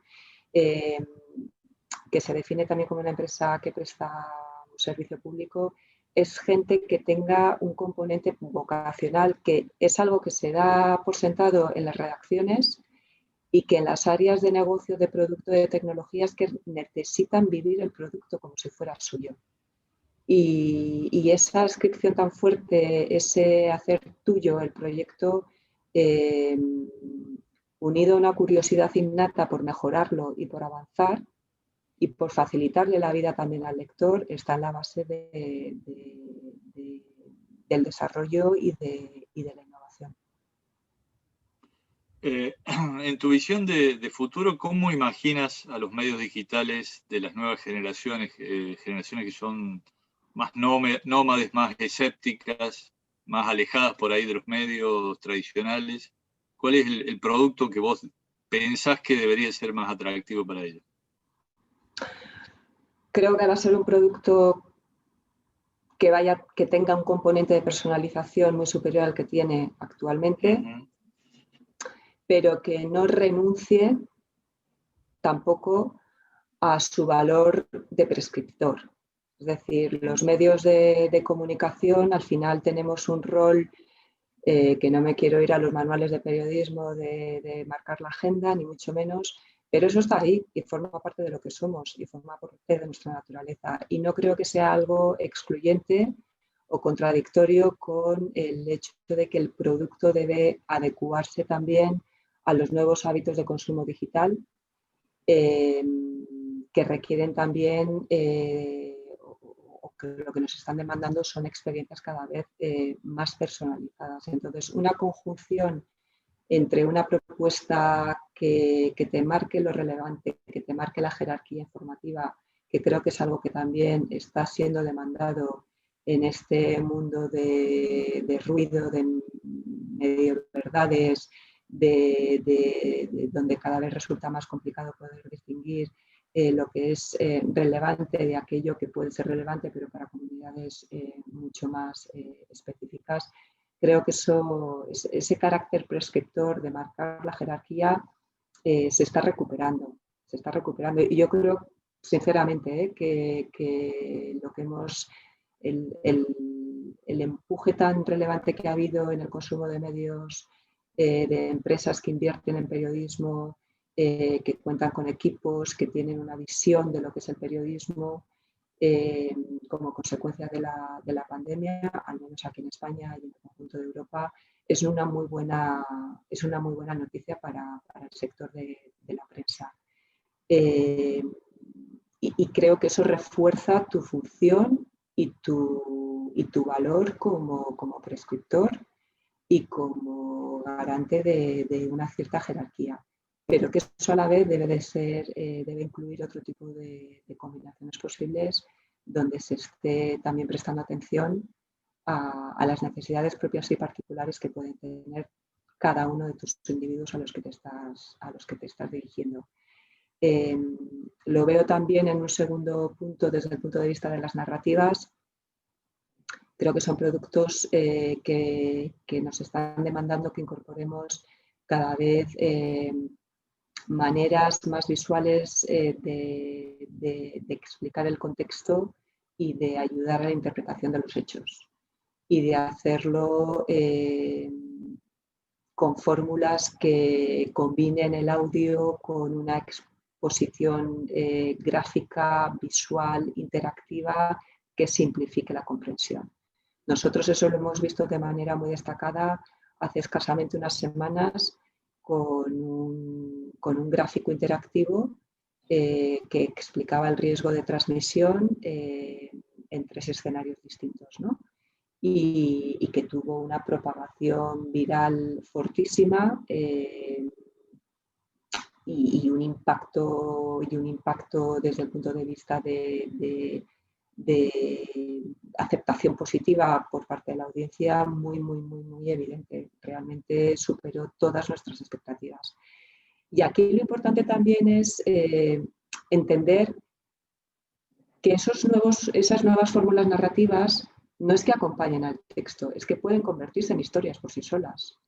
que se define también como una empresa que presta un servicio público, es gente que tenga un componente vocacional, que es algo que se da por sentado en las redacciones y que en las áreas de negocio, de producto, de tecnologías que necesitan vivir el producto como si fuera suyo. Y esa adscripción tan fuerte, ese hacer tuyo el proyecto, unido a una curiosidad innata por mejorarlo y por avanzar, y por facilitarle la vida también al lector, está en la base del desarrollo y de la innovación. En tu visión de futuro, ¿cómo imaginas a los medios digitales de las nuevas generaciones, generaciones que son más nómades, más escépticas, más alejadas por ahí de los medios tradicionales? ¿Cuál es el producto que vos pensás que debería ser más atractivo para ellos? Creo que va a ser un producto que tenga un componente de personalización muy superior al que tiene actualmente, pero que no renuncie tampoco a su valor de prescriptor. Es decir, los medios de comunicación al final tenemos un rol que no me quiero ir a los manuales de periodismo de marcar la agenda, ni mucho menos, pero eso está ahí y forma parte de lo que somos y forma parte de nuestra naturaleza. Y no creo que sea algo excluyente o contradictorio con el hecho de que el producto debe adecuarse también a los nuevos hábitos de consumo digital que requieren también o que lo que nos están demandando son experiencias cada vez más personalizadas. Entonces, una conjunción entre una propuesta que te marque lo relevante, que te marque la jerarquía informativa, que creo que es algo que también está siendo demandado en este mundo de ruido, de medio verdades, donde cada vez resulta más complicado poder distinguir lo que es relevante de aquello que puede ser relevante, pero para comunidades mucho más específicas. Creo que ese carácter prescriptor de marcar la jerarquía se está recuperando. Y yo creo, sinceramente, que lo que el empuje tan relevante que ha habido en el consumo de medios de empresas que invierten en periodismo, que cuentan con equipos, que tienen una visión de lo que es el periodismo, como consecuencia de la pandemia, al menos aquí en España y en el conjunto de Europa, es una muy buena noticia para el sector de la prensa. Y creo que eso refuerza tu función y tu valor como prescriptor y como garante de una cierta jerarquía. Pero que eso a la vez debe incluir otro tipo de combinaciones posibles donde se esté también prestando atención a las necesidades propias y particulares que pueden tener cada uno de tus individuos a los que te estás dirigiendo. Lo veo también en un segundo punto desde el punto de vista de las narrativas, creo que son productos que nos están demandando que incorporemos cada vez maneras más visuales de explicar el contexto y de ayudar a la interpretación de los hechos, y de hacerlo con fórmulas que combinen el audio con una exposición gráfica, visual, interactiva, que simplifique la comprensión. Nosotros eso lo hemos visto de manera muy destacada hace escasamente unas semanas con un gráfico interactivo que explicaba el riesgo de transmisión en 3 escenarios distintos, ¿no? Y que tuvo una propagación viral fortísima y un impacto desde el punto de vista de aceptación positiva por parte de la audiencia muy evidente. Realmente superó todas nuestras expectativas. Y aquí lo importante también es entender que esas nuevas fórmulas narrativas no es que acompañen al texto, es que pueden convertirse en historias por sí solas.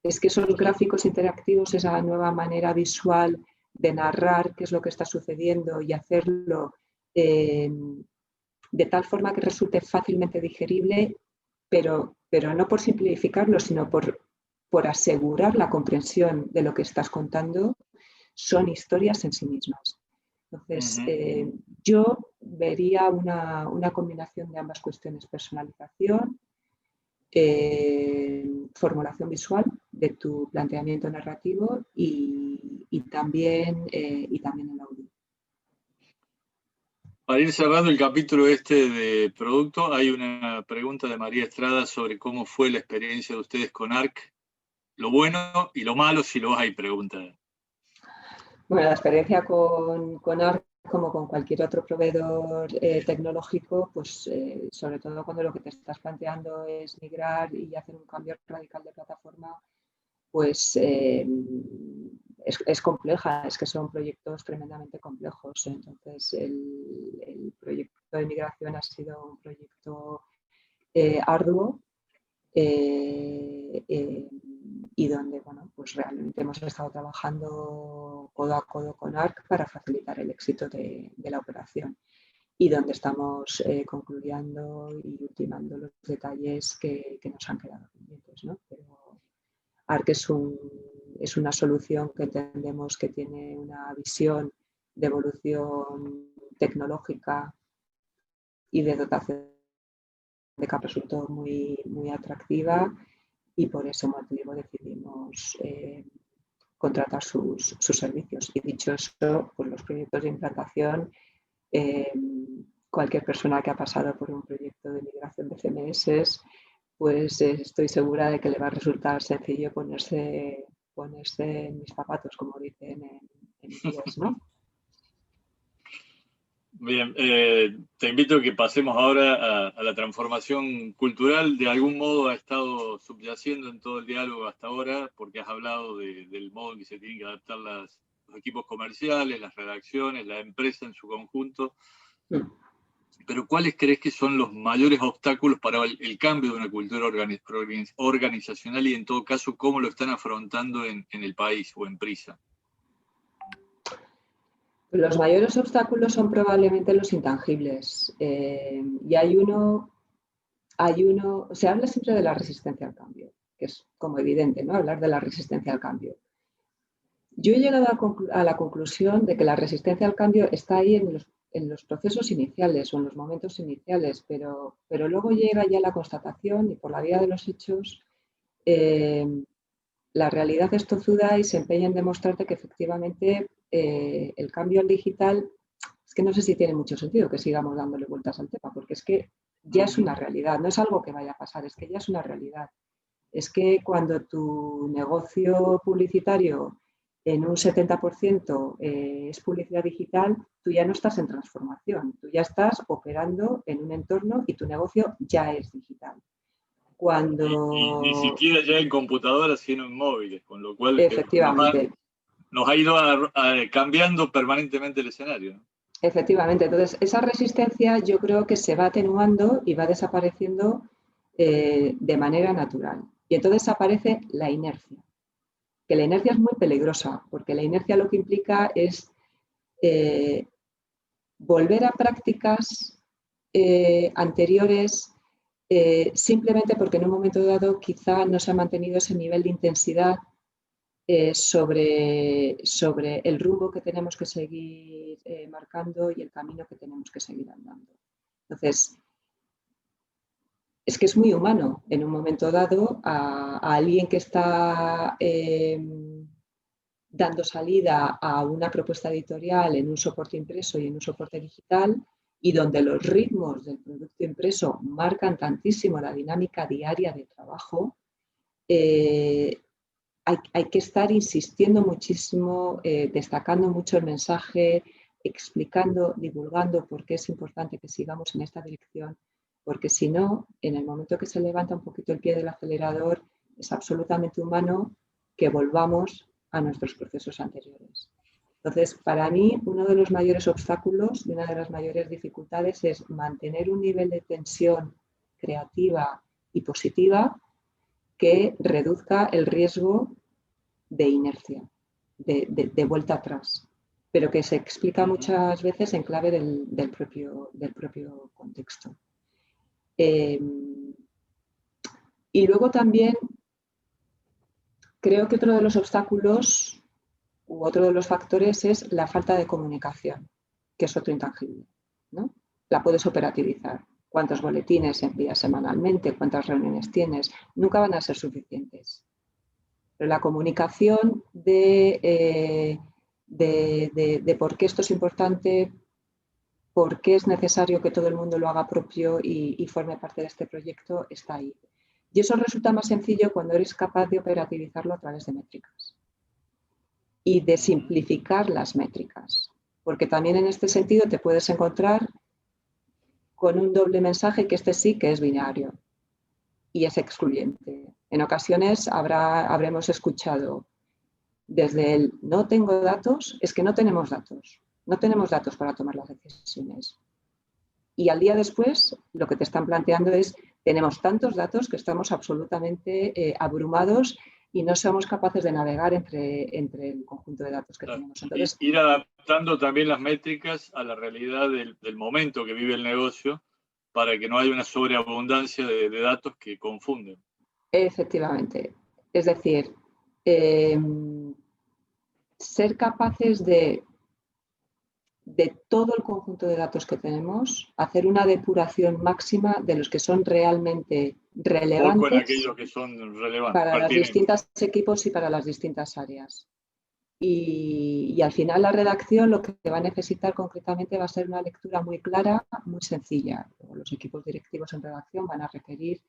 Es que esos gráficos interactivos, esa nueva manera visual de narrar qué es lo que está sucediendo y hacerlo de tal forma que resulte fácilmente digerible, pero no por simplificarlo, sino por asegurar la comprensión de lo que estás contando, son historias en sí mismas. Entonces, yo vería una combinación de ambas cuestiones: personalización, formulación visual de tu planteamiento narrativo y también el audio. Para ir cerrando el capítulo de producto, hay una pregunta de María Estrada sobre cómo fue la experiencia de ustedes con ARC, lo bueno y lo malo, si lo hay, pregunta. Bueno, la experiencia con ARC, como con cualquier otro proveedor tecnológico, pues sobre todo cuando lo que te estás planteando es migrar y hacer un cambio radical de plataforma, pues es compleja, es que son proyectos tremendamente complejos. Entonces, el proyecto de migración ha sido un proyecto arduo y donde, bueno, pues realmente hemos estado trabajando codo a codo con ARC para facilitar el éxito de la operación, y donde estamos concluyendo y ultimando los detalles que nos han quedado pendientes, ¿no? Pero ARC es una solución que entendemos que tiene una visión de evolución tecnológica y de dotación de capa, resultó muy atractiva, y por ese motivo decidimos contratar sus servicios. Y dicho eso, pues los proyectos de implantación, cualquier persona que ha pasado por un proyecto de migración de CMS, pues estoy segura de que le va a resultar sencillo ponerse en mis zapatos, como dicen en inglés, ¿no? Bien, te invito a que pasemos ahora a la transformación cultural. De algún modo ha estado subyaciendo en todo el diálogo hasta ahora, porque has hablado del modo en que se tienen que adaptar los equipos comerciales, las redacciones, la empresa en su conjunto. Pero ¿cuáles crees que son los mayores obstáculos para el cambio de una cultura organizacional, y en todo caso cómo lo están afrontando en el país o en Prisa? Los mayores obstáculos son probablemente los intangibles, y hay uno, se habla siempre de la resistencia al cambio, que es como evidente, ¿no? Hablar de la resistencia al cambio. Yo he llegado a la conclusión de que la resistencia al cambio está ahí en los procesos iniciales o en los momentos iniciales, pero luego llega ya la constatación, y por la vía de los hechos, la realidad es tozuda y se empeña en demostrarte que efectivamente el cambio al digital, es que no sé si tiene mucho sentido que sigamos dándole vueltas al tema, porque es que ya es una realidad, no es algo que vaya a pasar, es que ya es una realidad. Es que cuando tu negocio publicitario en un 70% es publicidad digital, tú ya no estás en transformación, tú ya estás operando en un entorno y tu negocio ya es digital. Cuando... Y ni siquiera ya en computadoras, sino en móviles, con lo cual efectivamente nos ha ido cambiando permanentemente el escenario, ¿no? Efectivamente, entonces esa resistencia yo creo que se va atenuando y va desapareciendo de manera natural. Y entonces aparece la inercia, que la inercia es muy peligrosa, porque la inercia lo que implica es volver a prácticas anteriores simplemente porque en un momento dado quizá no se ha mantenido ese nivel de intensidad sobre el rumbo que tenemos que seguir marcando y el camino que tenemos que seguir andando. Entonces, es que es muy humano en un momento dado a alguien que está dando salida a una propuesta editorial en un soporte impreso y en un soporte digital, y donde los ritmos del producto impreso marcan tantísimo la dinámica diaria de trabajo, hay que estar insistiendo muchísimo, destacando mucho el mensaje, explicando, divulgando por qué es importante que sigamos en esta dirección, porque si no, en el momento que se levanta un poquito el pie del acelerador, es absolutamente humano que volvamos a nuestros procesos anteriores. Entonces, para mí, uno de los mayores obstáculos y una de las mayores dificultades es mantener un nivel de tensión creativa y positiva que reduzca el riesgo de inercia, de vuelta atrás, pero que se explica muchas veces en clave del propio contexto. Y luego también creo que otro de los obstáculos u otro de los factores es la falta de comunicación, que es otro intangible, ¿no? La puedes operativizar. ¿Cuántos boletines envías semanalmente? ¿Cuántas reuniones tienes? Nunca van a ser suficientes. Pero la comunicación de por qué esto es importante, por qué es necesario que todo el mundo lo haga propio y forme parte de este proyecto, está ahí. Y eso resulta más sencillo cuando eres capaz de operativizarlo a través de métricas y de simplificar las métricas. Porque también en este sentido te puedes encontrar con un doble mensaje que este sí que es binario y es excluyente. En ocasiones habremos escuchado desde el no tengo datos, es que no tenemos datos. No tenemos datos para tomar las decisiones. Y al día después lo que te están planteando es tenemos tantos datos que estamos absolutamente abrumados y no somos capaces de navegar entre el conjunto de datos que tenemos. Entonces, ir adaptando también las métricas a la realidad del momento que vive el negocio para que no haya una sobreabundancia de datos que confunden. Efectivamente. Es decir, ser capaces de todo el conjunto de datos que tenemos, hacer una depuración máxima de los que son realmente relevantes, poco en aquellos que son relevantes para los distintos equipos y para las distintas áreas. Y al final la redacción lo que va a necesitar concretamente va a ser una lectura muy clara, muy sencilla. Los equipos directivos en redacción van a requerir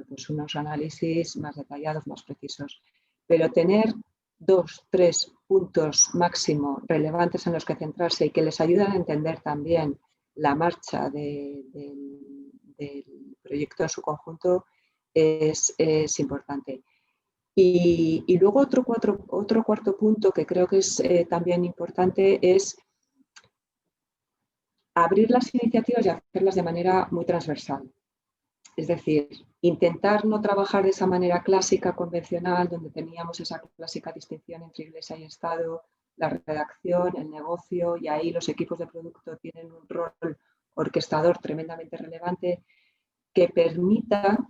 pues unos análisis más detallados, más precisos. Pero tener 2, 3 puntos máximo relevantes en los que centrarse y que les ayuden a entender también la marcha del proyecto en su conjunto es importante. Y luego otro cuarto punto que creo que es también importante es abrir las iniciativas y hacerlas de manera muy transversal. Es decir, intentar no trabajar de esa manera clásica, convencional, donde teníamos esa clásica distinción entre Iglesia y Estado, la redacción, el negocio, y ahí los equipos de producto tienen un rol orquestador tremendamente relevante que permita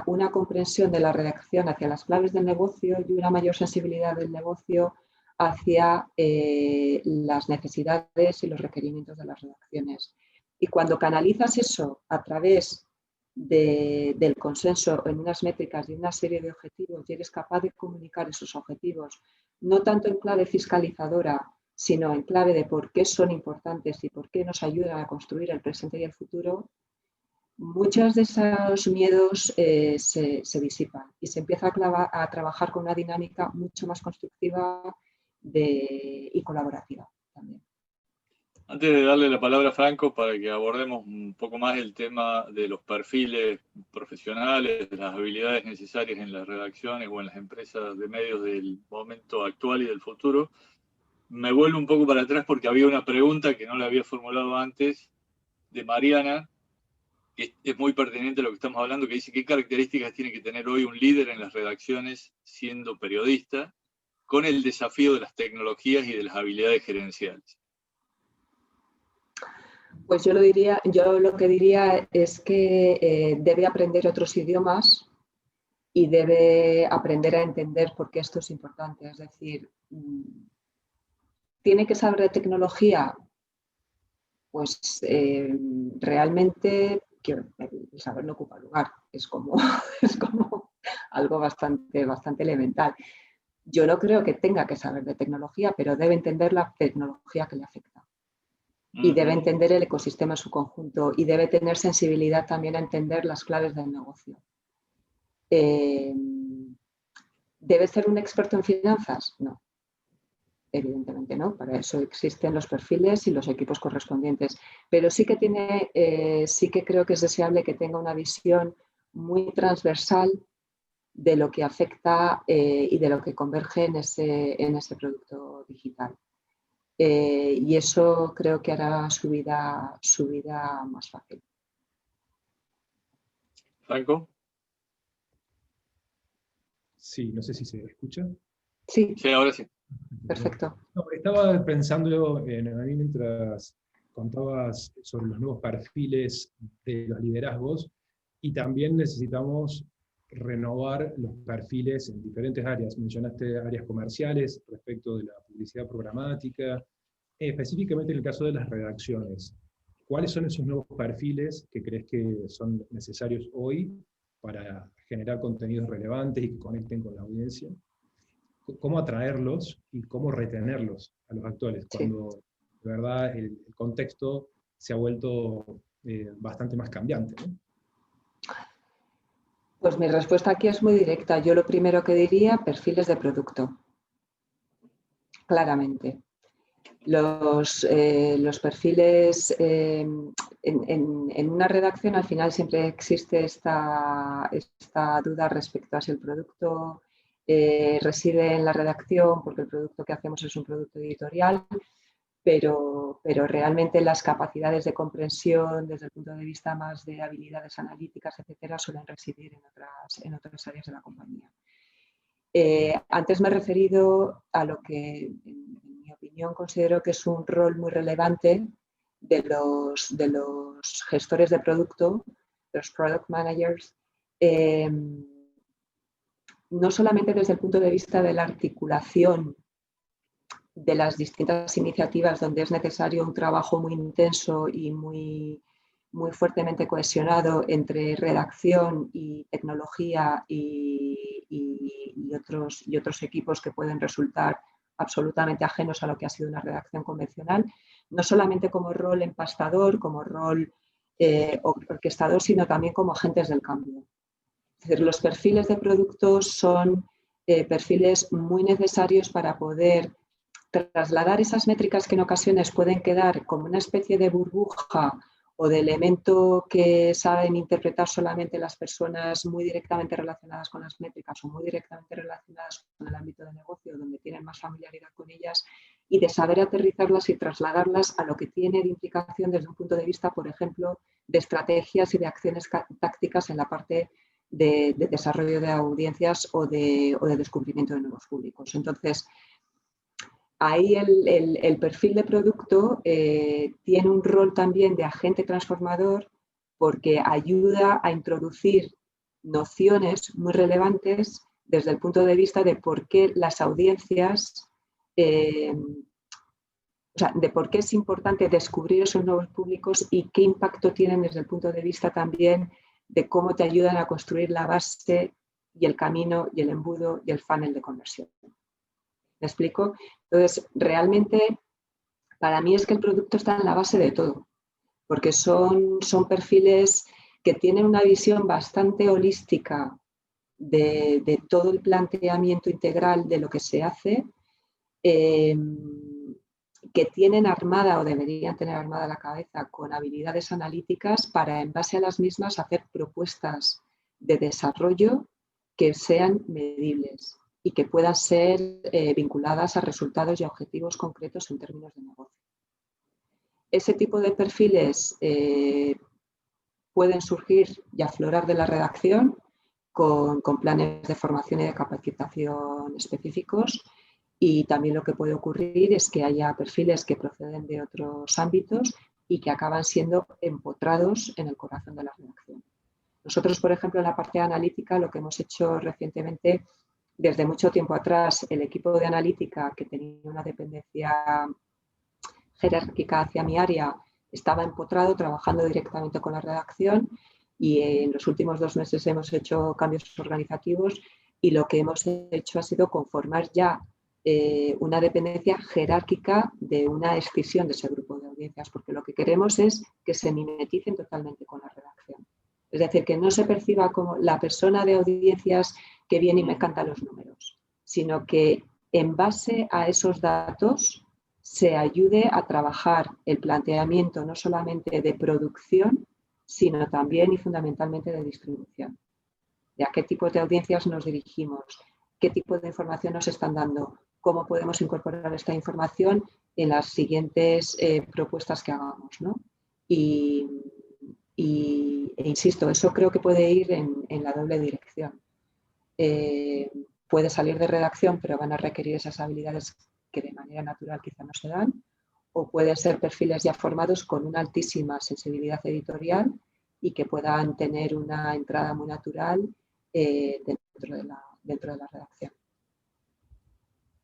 una comprensión de la redacción hacia las claves del negocio y una mayor sensibilidad del negocio hacia las necesidades y los requerimientos de las redacciones. Y cuando canalizas eso a través del consenso en unas métricas y una serie de objetivos y eres capaz de comunicar esos objetivos, no tanto en clave fiscalizadora, sino en clave de por qué son importantes y por qué nos ayudan a construir el presente y el futuro, muchos de esos miedos se disipan y se empieza a trabajar con una dinámica mucho más constructiva y colaborativa también. Antes de darle la palabra a Franco para que abordemos un poco más el tema de los perfiles profesionales, de las habilidades necesarias en las redacciones o en las empresas de medios del momento actual y del futuro, me vuelvo un poco para atrás porque había una pregunta que no la había formulado antes de Mariana, que es muy pertinente lo que estamos hablando, que dice qué características tiene que tener hoy un líder en las redacciones siendo periodista, con el desafío de las tecnologías y de las habilidades gerenciales. Pues yo lo que diría es que debe aprender otros idiomas y debe aprender a entender por qué esto es importante. Es decir, ¿tiene que saber de tecnología? Pues realmente el saber no ocupa lugar. Es como algo bastante elemental. Yo no creo que tenga que saber de tecnología, pero debe entender la tecnología que le afecta. Y debe entender el ecosistema en su conjunto y debe tener sensibilidad también a entender las claves del negocio. ¿Debe ser un experto en finanzas? No, evidentemente no. Para eso existen los perfiles y los equipos correspondientes. Pero sí que creo que es deseable que tenga una visión muy transversal de lo que afecta y de lo que converge en ese producto digital. Y eso creo que hará su vida más fácil. ¿Franco? Sí, no sé si se escucha. Sí, ahora sí. Perfecto. No, estaba pensando a mí mientras contabas sobre los nuevos perfiles de los liderazgos, y también necesitamos renovar los perfiles en diferentes áreas. Mencionaste áreas comerciales respecto de la publicidad programática, específicamente en el caso de las redacciones. ¿Cuáles son esos nuevos perfiles que crees que son necesarios hoy para generar contenidos relevantes y que conecten con la audiencia? ¿Cómo atraerlos y cómo retenerlos a los actuales, cuando de verdad el contexto se ha vuelto bastante más cambiante, ¿no? Pues mi respuesta aquí es muy directa. Yo lo primero que diría, perfiles de producto. Claramente. Los perfiles en una redacción al final siempre existe esta duda respecto a si el producto reside en la redacción, porque el producto que hacemos es un producto editorial, pero realmente las capacidades de comprensión desde el punto de vista más de habilidades analíticas, etcétera, suelen residir en otras áreas de la compañía. Antes me he referido a lo que, en mi opinión, considero que es un rol muy relevante de los gestores de producto, de los product managers, no solamente desde el punto de vista de la articulación de las distintas iniciativas donde es necesario un trabajo muy intenso y muy fuertemente cohesionado entre redacción y tecnología y otros equipos que pueden resultar absolutamente ajenos a lo que ha sido una redacción convencional, no solamente como rol empastador, como rol orquestador, sino también como agentes del cambio. Es decir, los perfiles de productos son perfiles muy necesarios para poder trasladar esas métricas que en ocasiones pueden quedar como una especie de burbuja o de elemento que saben interpretar solamente las personas muy directamente relacionadas con las métricas o muy directamente relacionadas con el ámbito de negocio, donde tienen más familiaridad con ellas, y de saber aterrizarlas y trasladarlas a lo que tiene de implicación desde un punto de vista, por ejemplo, de estrategias y de acciones tácticas en la parte de desarrollo de audiencias o de descubrimiento de nuevos públicos. Entonces, ahí el perfil de producto tiene un rol también de agente transformador porque ayuda a introducir nociones muy relevantes desde el punto de vista de por qué las audiencias, de por qué es importante descubrir esos nuevos públicos y qué impacto tienen desde el punto de vista también de cómo te ayudan a construir la base y el camino y el embudo y el funnel de conversión. ¿Me explico? Entonces, realmente, para mí es que el producto está en la base de todo, porque son perfiles que tienen una visión bastante holística de todo el planteamiento integral de lo que se hace, que tienen armada o deberían tener armada la cabeza con habilidades analíticas para, en base a las mismas, hacer propuestas de desarrollo que sean medibles y que puedan ser vinculadas a resultados y a objetivos concretos en términos de negocio. Ese tipo de perfiles pueden surgir y aflorar de la redacción con planes de formación y de capacitación específicos. Y también lo que puede ocurrir es que haya perfiles que proceden de otros ámbitos y que acaban siendo empotrados en el corazón de la redacción. Nosotros, por ejemplo, en la parte analítica, lo que hemos hecho recientemente, desde mucho tiempo atrás, el equipo de analítica, que tenía una dependencia jerárquica hacia mi área, estaba empotrado trabajando directamente con la redacción, y en los últimos 2 meses hemos hecho cambios organizativos y lo que hemos hecho ha sido conformar ya una dependencia jerárquica de una escisión de ese grupo de audiencias, porque lo que queremos es que se mimeticen totalmente con la redacción. Es decir, que no se perciba como la persona de audiencias que viene y me canta los números, sino que en base a esos datos se ayude a trabajar el planteamiento no solamente de producción, sino también y fundamentalmente de distribución. De a qué tipo de audiencias nos dirigimos, qué tipo de información nos están dando, cómo podemos incorporar esta información en las siguientes propuestas que hagamos, ¿no? E insisto, eso creo que puede ir en la doble dirección. Puede salir de redacción, pero van a requerir esas habilidades que de manera natural quizá no se dan, o pueden ser perfiles ya formados con una altísima sensibilidad editorial y que puedan tener una entrada muy natural dentro de la redacción.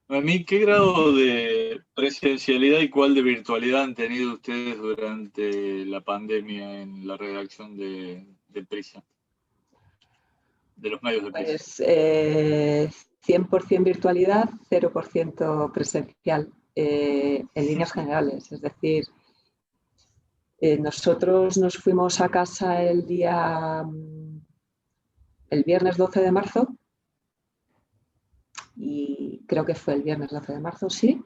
A mí, ¿qué grado de presencialidad y cuál de virtualidad han tenido ustedes durante la pandemia en la redacción de Prisa? De los medios de Prisa. Pues 100% virtualidad, 0% presencial, en líneas generales. Es decir, nosotros nos fuimos a casa el viernes 12 de marzo, y creo que fue el viernes 12 de marzo, sí.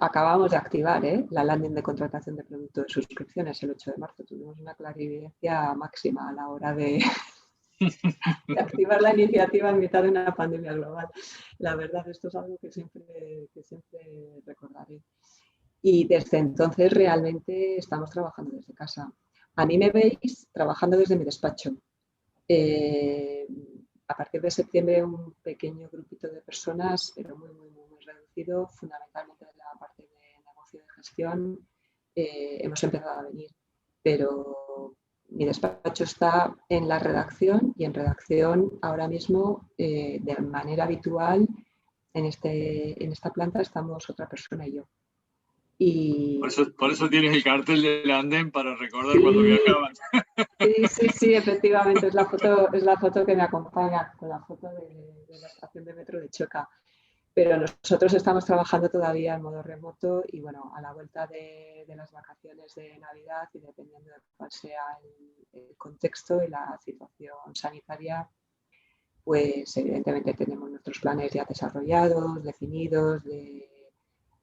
Acabamos de activar la landing de contratación de producto de suscripciones el 8 de marzo. Tuvimos una clarividencia máxima a la hora de activar la iniciativa en mitad de una pandemia global. La verdad, esto es algo que siempre recordaré. Y desde entonces realmente estamos trabajando desde casa. A mí me veis trabajando desde mi despacho. A partir de septiembre un pequeño grupito de personas, pero muy reducido, fundamentalmente de la parte de negocio y de gestión, hemos empezado a venir. Pero mi despacho está en la redacción, y en redacción ahora mismo, de manera habitual, en esta planta estamos otra persona y yo. Por eso tienes el cartel del andén para recordar cuando viajaban. Sí, efectivamente, es la foto que me acompaña, con la foto de la estación de metro de Chueca. Pero nosotros estamos trabajando todavía en modo remoto, y bueno, a la vuelta de las vacaciones de Navidad, y dependiendo de cuál sea el contexto y la situación sanitaria, pues evidentemente tenemos nuestros planes ya desarrollados, definidos, de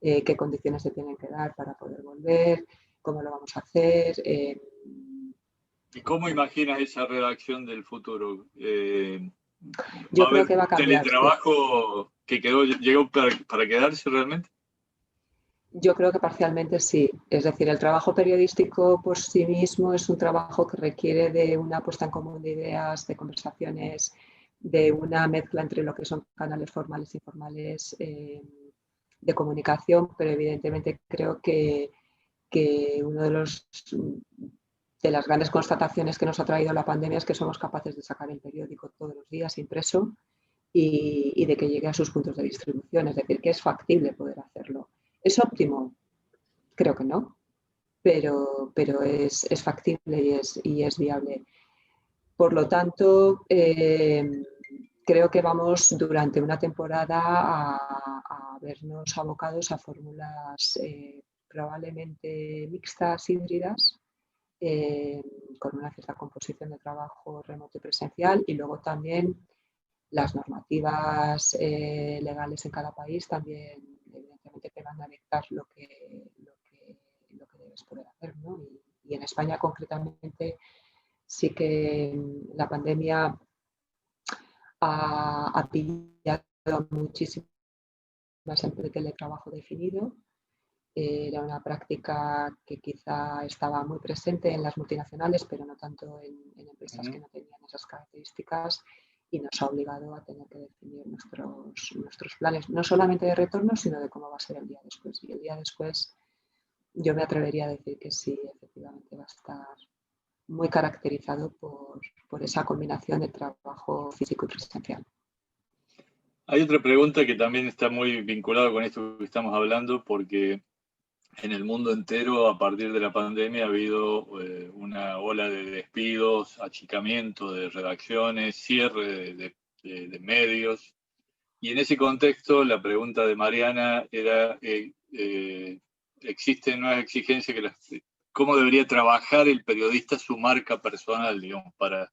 qué condiciones se tienen que dar para poder volver, cómo lo vamos a hacer. ¿Y cómo imaginas esa redacción del futuro? Yo creo que va a cambiar. ¿Teletrabajo que llegó para quedarse realmente? Yo creo que parcialmente sí. Es decir, el trabajo periodístico por sí mismo es un trabajo que requiere de una puesta en común de ideas, de conversaciones, de una mezcla entre lo que son canales formales e informales de comunicación, pero evidentemente creo que uno de las grandes constataciones que nos ha traído la pandemia es que somos capaces de sacar el periódico todos los días impreso y de que llegue a sus puntos de distribución. Es decir, que es factible poder hacerlo. ¿Es óptimo? Creo que no, pero es factible y es viable. Por lo tanto, creo que vamos durante una temporada a vernos abocados a fórmulas probablemente mixtas, híbridas, con una cierta composición de trabajo remoto y presencial, y luego también las normativas legales en cada país también evidentemente te van a dictar lo que debes poder hacer, ¿no? Y en España concretamente sí que la pandemia ha pillado muchísimas empresas de teletrabajo definido, Era una práctica que quizá estaba muy presente en las multinacionales, pero no tanto en empresas que no tenían esas características, y nos ha obligado a tener que definir nuestros planes, no solamente de retorno, sino de cómo va a ser el día después. Y el día después yo me atrevería a decir que sí, efectivamente va a estar muy caracterizado por esa combinación de trabajo físico y presencial. Hay otra pregunta que también está muy vinculada con esto que estamos hablando, porque en el mundo entero, a partir de la pandemia, ha habido una ola de despidos, achicamiento de redacciones, cierre de medios. Y en ese contexto, la pregunta de Mariana era, ¿existen nuevas exigencias cómo debería trabajar el periodista su marca personal, digamos, para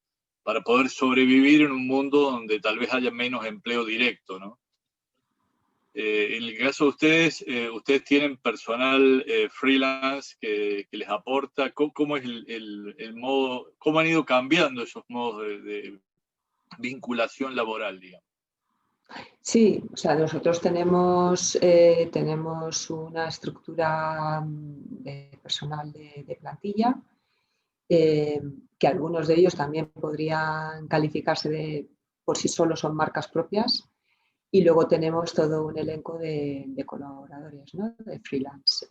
poder sobrevivir en un mundo donde tal vez haya menos empleo directo, ¿no? En el caso de ustedes, ustedes tienen personal freelance que les aporta. ¿Cómo es el modo, cómo han ido cambiando esos modos de vinculación laboral, digamos? Sí, o sea, nosotros tenemos una estructura de personal de plantilla, que algunos de ellos también podrían calificarse por sí solos, son marcas propias. Y luego tenemos todo un elenco de colaboradores, ¿no? De freelance,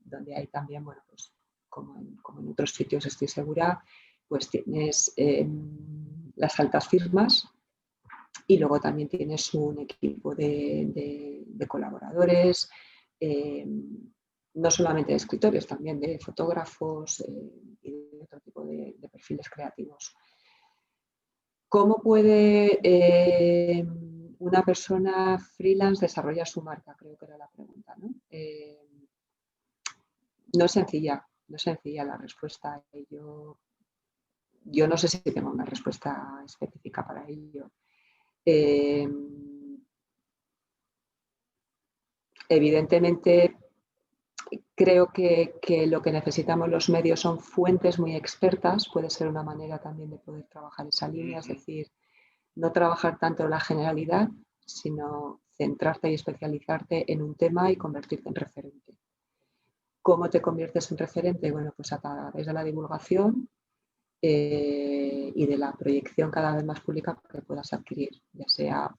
donde hay también, bueno, pues como en otros sitios estoy segura, pues tienes las altas firmas y luego también tienes un equipo de colaboradores, no solamente de escritores, también de fotógrafos y de otro tipo de perfiles creativos. ¿Cómo puede una persona freelance desarrollar su marca? Creo que era la pregunta, ¿no? No es sencilla la respuesta. Yo no sé si tengo una respuesta específica para ello. Evidentemente, creo que lo que necesitamos los medios son fuentes muy expertas. Puede ser una manera también de poder trabajar esa línea, es decir, no trabajar tanto en la generalidad, sino centrarte y especializarte en un tema y convertirte en referente. ¿Cómo te conviertes en referente? Bueno, pues a través de la divulgación y de la proyección cada vez más pública que puedas adquirir, ya sea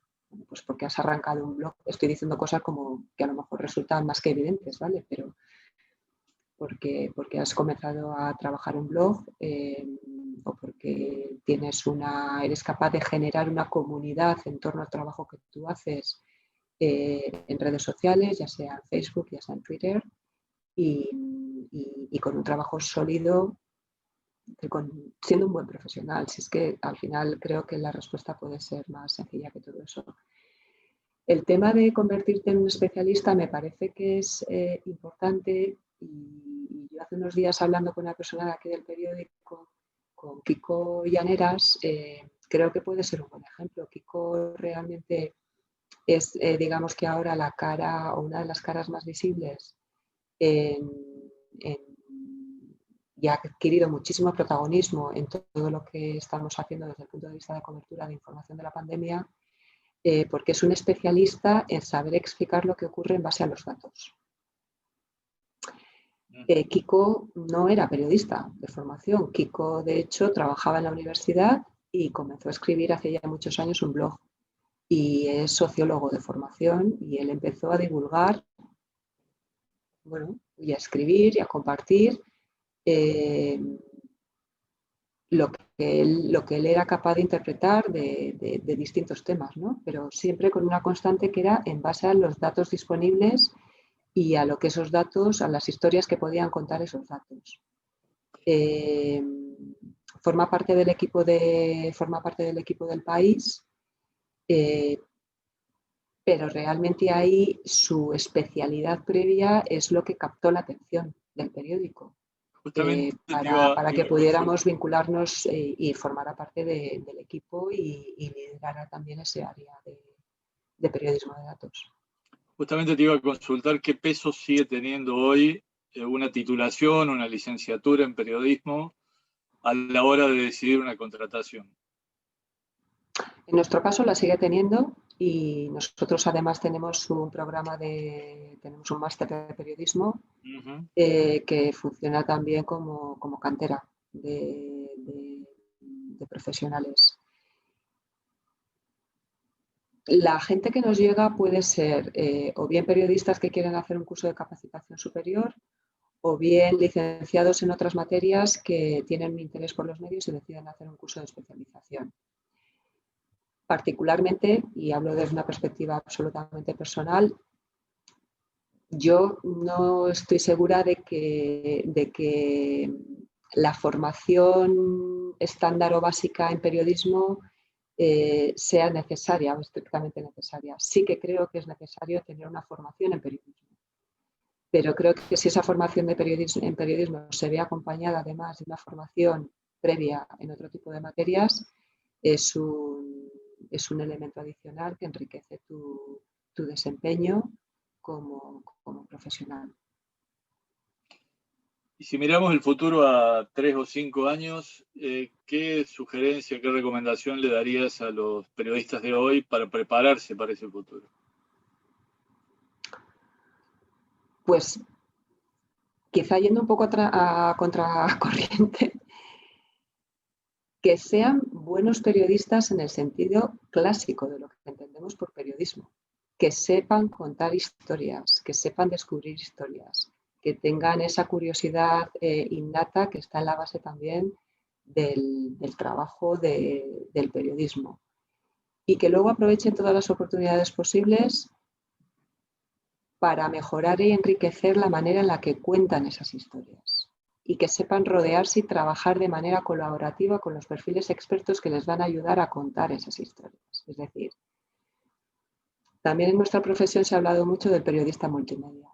pues porque has arrancado un blog. Estoy diciendo cosas como que a lo mejor resultan más que evidentes, ¿vale? Pero porque has comenzado a trabajar un blog o porque eres capaz de generar una comunidad en torno al trabajo que tú haces en redes sociales, ya sea en Facebook, ya sea en Twitter, y con un trabajo sólido, siendo un buen profesional. Si es que al final creo que la respuesta puede ser más sencilla que todo eso. El tema de convertirte en un especialista me parece que es importante, y yo hace unos días hablando con una persona de aquí del periódico, con Kiko Llaneras, creo que puede ser un buen ejemplo. Kiko realmente es, digamos que ahora la cara o una de las caras más visibles y ha adquirido muchísimo protagonismo en todo lo que estamos haciendo desde el punto de vista de cobertura de información de la pandemia, porque es un especialista en saber explicar lo que ocurre en base a los datos. Kiko no era periodista de formación. Kiko, de hecho, trabajaba en la universidad y comenzó a escribir hace ya muchos años un blog. Y es sociólogo de formación y él empezó a divulgar, bueno, y a escribir y a compartir lo que él era capaz de interpretar de distintos temas, ¿no? Pero siempre con una constante que era en base a los datos disponibles y a lo que esos datos, a las historias que podían contar esos datos. Forma parte del equipo del País, pero realmente ahí su especialidad previa es lo que captó la atención del periódico. Para que pudiéramos vincularnos y formar parte del equipo y liderar también ese área de periodismo de datos. Justamente te iba a consultar qué peso sigue teniendo hoy una titulación, una licenciatura en periodismo a la hora de decidir una contratación. En nuestro caso la sigue teniendo Y nosotros además tenemos un máster de periodismo que funciona también como cantera de profesionales. La gente que nos llega puede ser o bien periodistas que quieren hacer un curso de capacitación superior, o bien licenciados en otras materias que tienen un interés por los medios y deciden hacer un curso de especialización. Particularmente, y hablo desde una perspectiva absolutamente personal, yo no estoy segura de que la formación estándar o básica en periodismo sea necesaria o estrictamente necesaria. Sí que creo que es necesario tener una formación en periodismo, pero creo que si esa formación en periodismo se ve acompañada además de una formación previa en otro tipo de materias, es un elemento adicional que enriquece tu desempeño como profesional. Y si miramos el futuro a 3 o 5 años, ¿qué sugerencia, qué recomendación le darías a los periodistas de hoy para prepararse para ese futuro? Pues quizá yendo un poco a contracorriente, que sean buenos periodistas en el sentido clásico de lo que entendemos por periodismo, que sepan contar historias, que sepan descubrir historias, que tengan esa curiosidad innata que está en la base también del trabajo del periodismo, y que luego aprovechen todas las oportunidades posibles para mejorar y enriquecer la manera en la que cuentan esas historias, y que sepan rodearse y trabajar de manera colaborativa con los perfiles expertos que les van a ayudar a contar esas historias. Es decir, también en nuestra profesión se ha hablado mucho del periodista multimedia.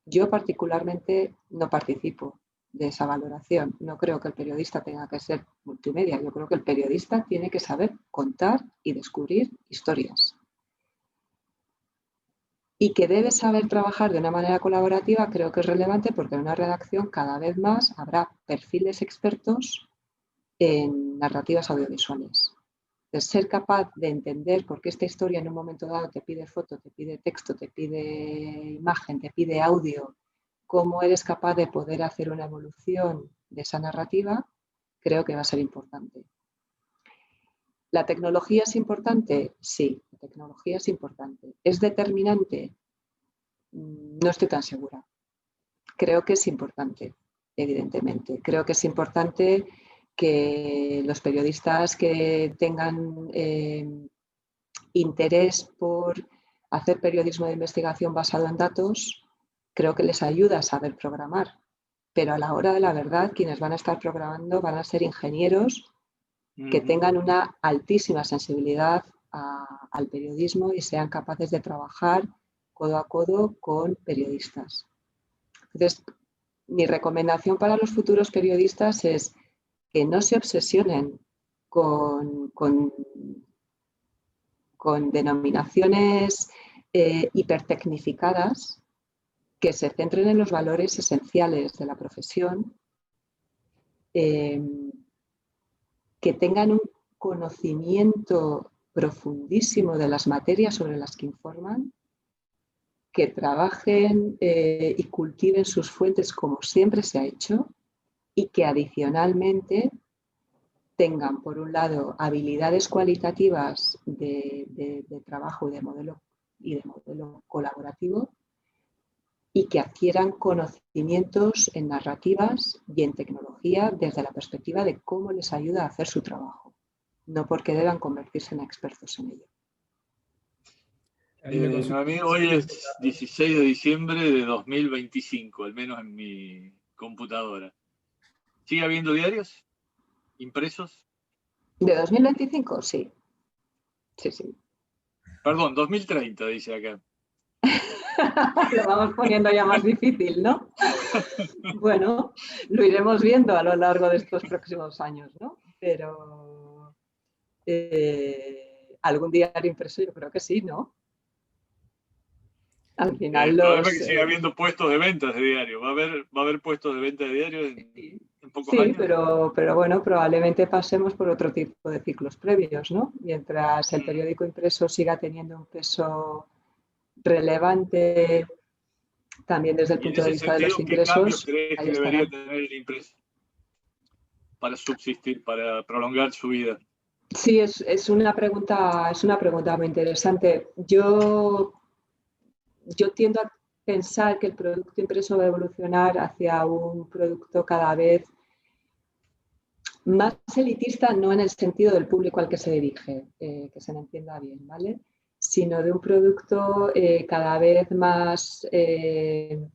Yo particularmente no participo de esa valoración. No creo que el periodista tenga que ser multimedia. Yo creo que el periodista tiene que saber contar y descubrir historias. Y que debe saber trabajar de una manera colaborativa, creo que es relevante, porque en una redacción cada vez más habrá perfiles expertos en narrativas audiovisuales. De ser capaz de entender por qué esta historia en un momento dado te pide foto, te pide texto, te pide imagen, te pide audio, cómo eres capaz de poder hacer una evolución de esa narrativa, creo que va a ser importante. ¿La tecnología es importante? Sí, la tecnología es importante. ¿Es determinante? No estoy tan segura. Creo que es importante, evidentemente. Creo que es importante que los periodistas que tengan interés por hacer periodismo de investigación basado en datos, creo que les ayuda a saber programar. Pero a la hora de la verdad, quienes van a estar programando van a ser ingenieros que tengan una altísima sensibilidad al periodismo y sean capaces de trabajar codo a codo con periodistas. Entonces, mi recomendación para los futuros periodistas es que no se obsesionen con denominaciones hipertecnificadas, que se centren en los valores esenciales de la profesión, que tengan un conocimiento profundísimo de las materias sobre las que informan, que trabajen y cultiven sus fuentes como siempre se ha hecho, y que adicionalmente tengan, por un lado, habilidades cualitativas de trabajo y de modelo colaborativo, y que adquieran conocimientos en narrativas y en tecnología desde la perspectiva de cómo les ayuda a hacer su trabajo, no porque deban convertirse en expertos en ello. Noemí, hoy es 16 de diciembre de 2025, al menos en mi computadora. ¿Sigue habiendo diarios impresos? ¿De 2025? Sí. Sí, sí. Perdón, 2030, dice acá. Lo vamos poniendo ya más difícil, ¿no? Bueno, lo iremos viendo a lo largo de estos próximos años, ¿no? Pero algún diario impreso yo creo que sí, ¿no? Al final el problema es que sigue habiendo puestos de ventas de diario. ¿Va a haber puestos de venta de diario en en pocos Sí, años. pero bueno, probablemente pasemos por otro tipo de ciclos previos, ¿no? Mientras el periódico impreso siga teniendo un peso relevante también desde el Y en punto de ese vista de los sentido, ¿qué cambios ingresos, crees ahí que estará. debería tener el impreso para subsistir, para prolongar su vida? Sí, es una pregunta muy interesante. Yo tiendo a pensar que el producto impreso va a evolucionar hacia un producto cada vez más elitista, no en el sentido del público al que se dirige, que se me entienda bien, ¿vale? Sino de un producto cada vez más... el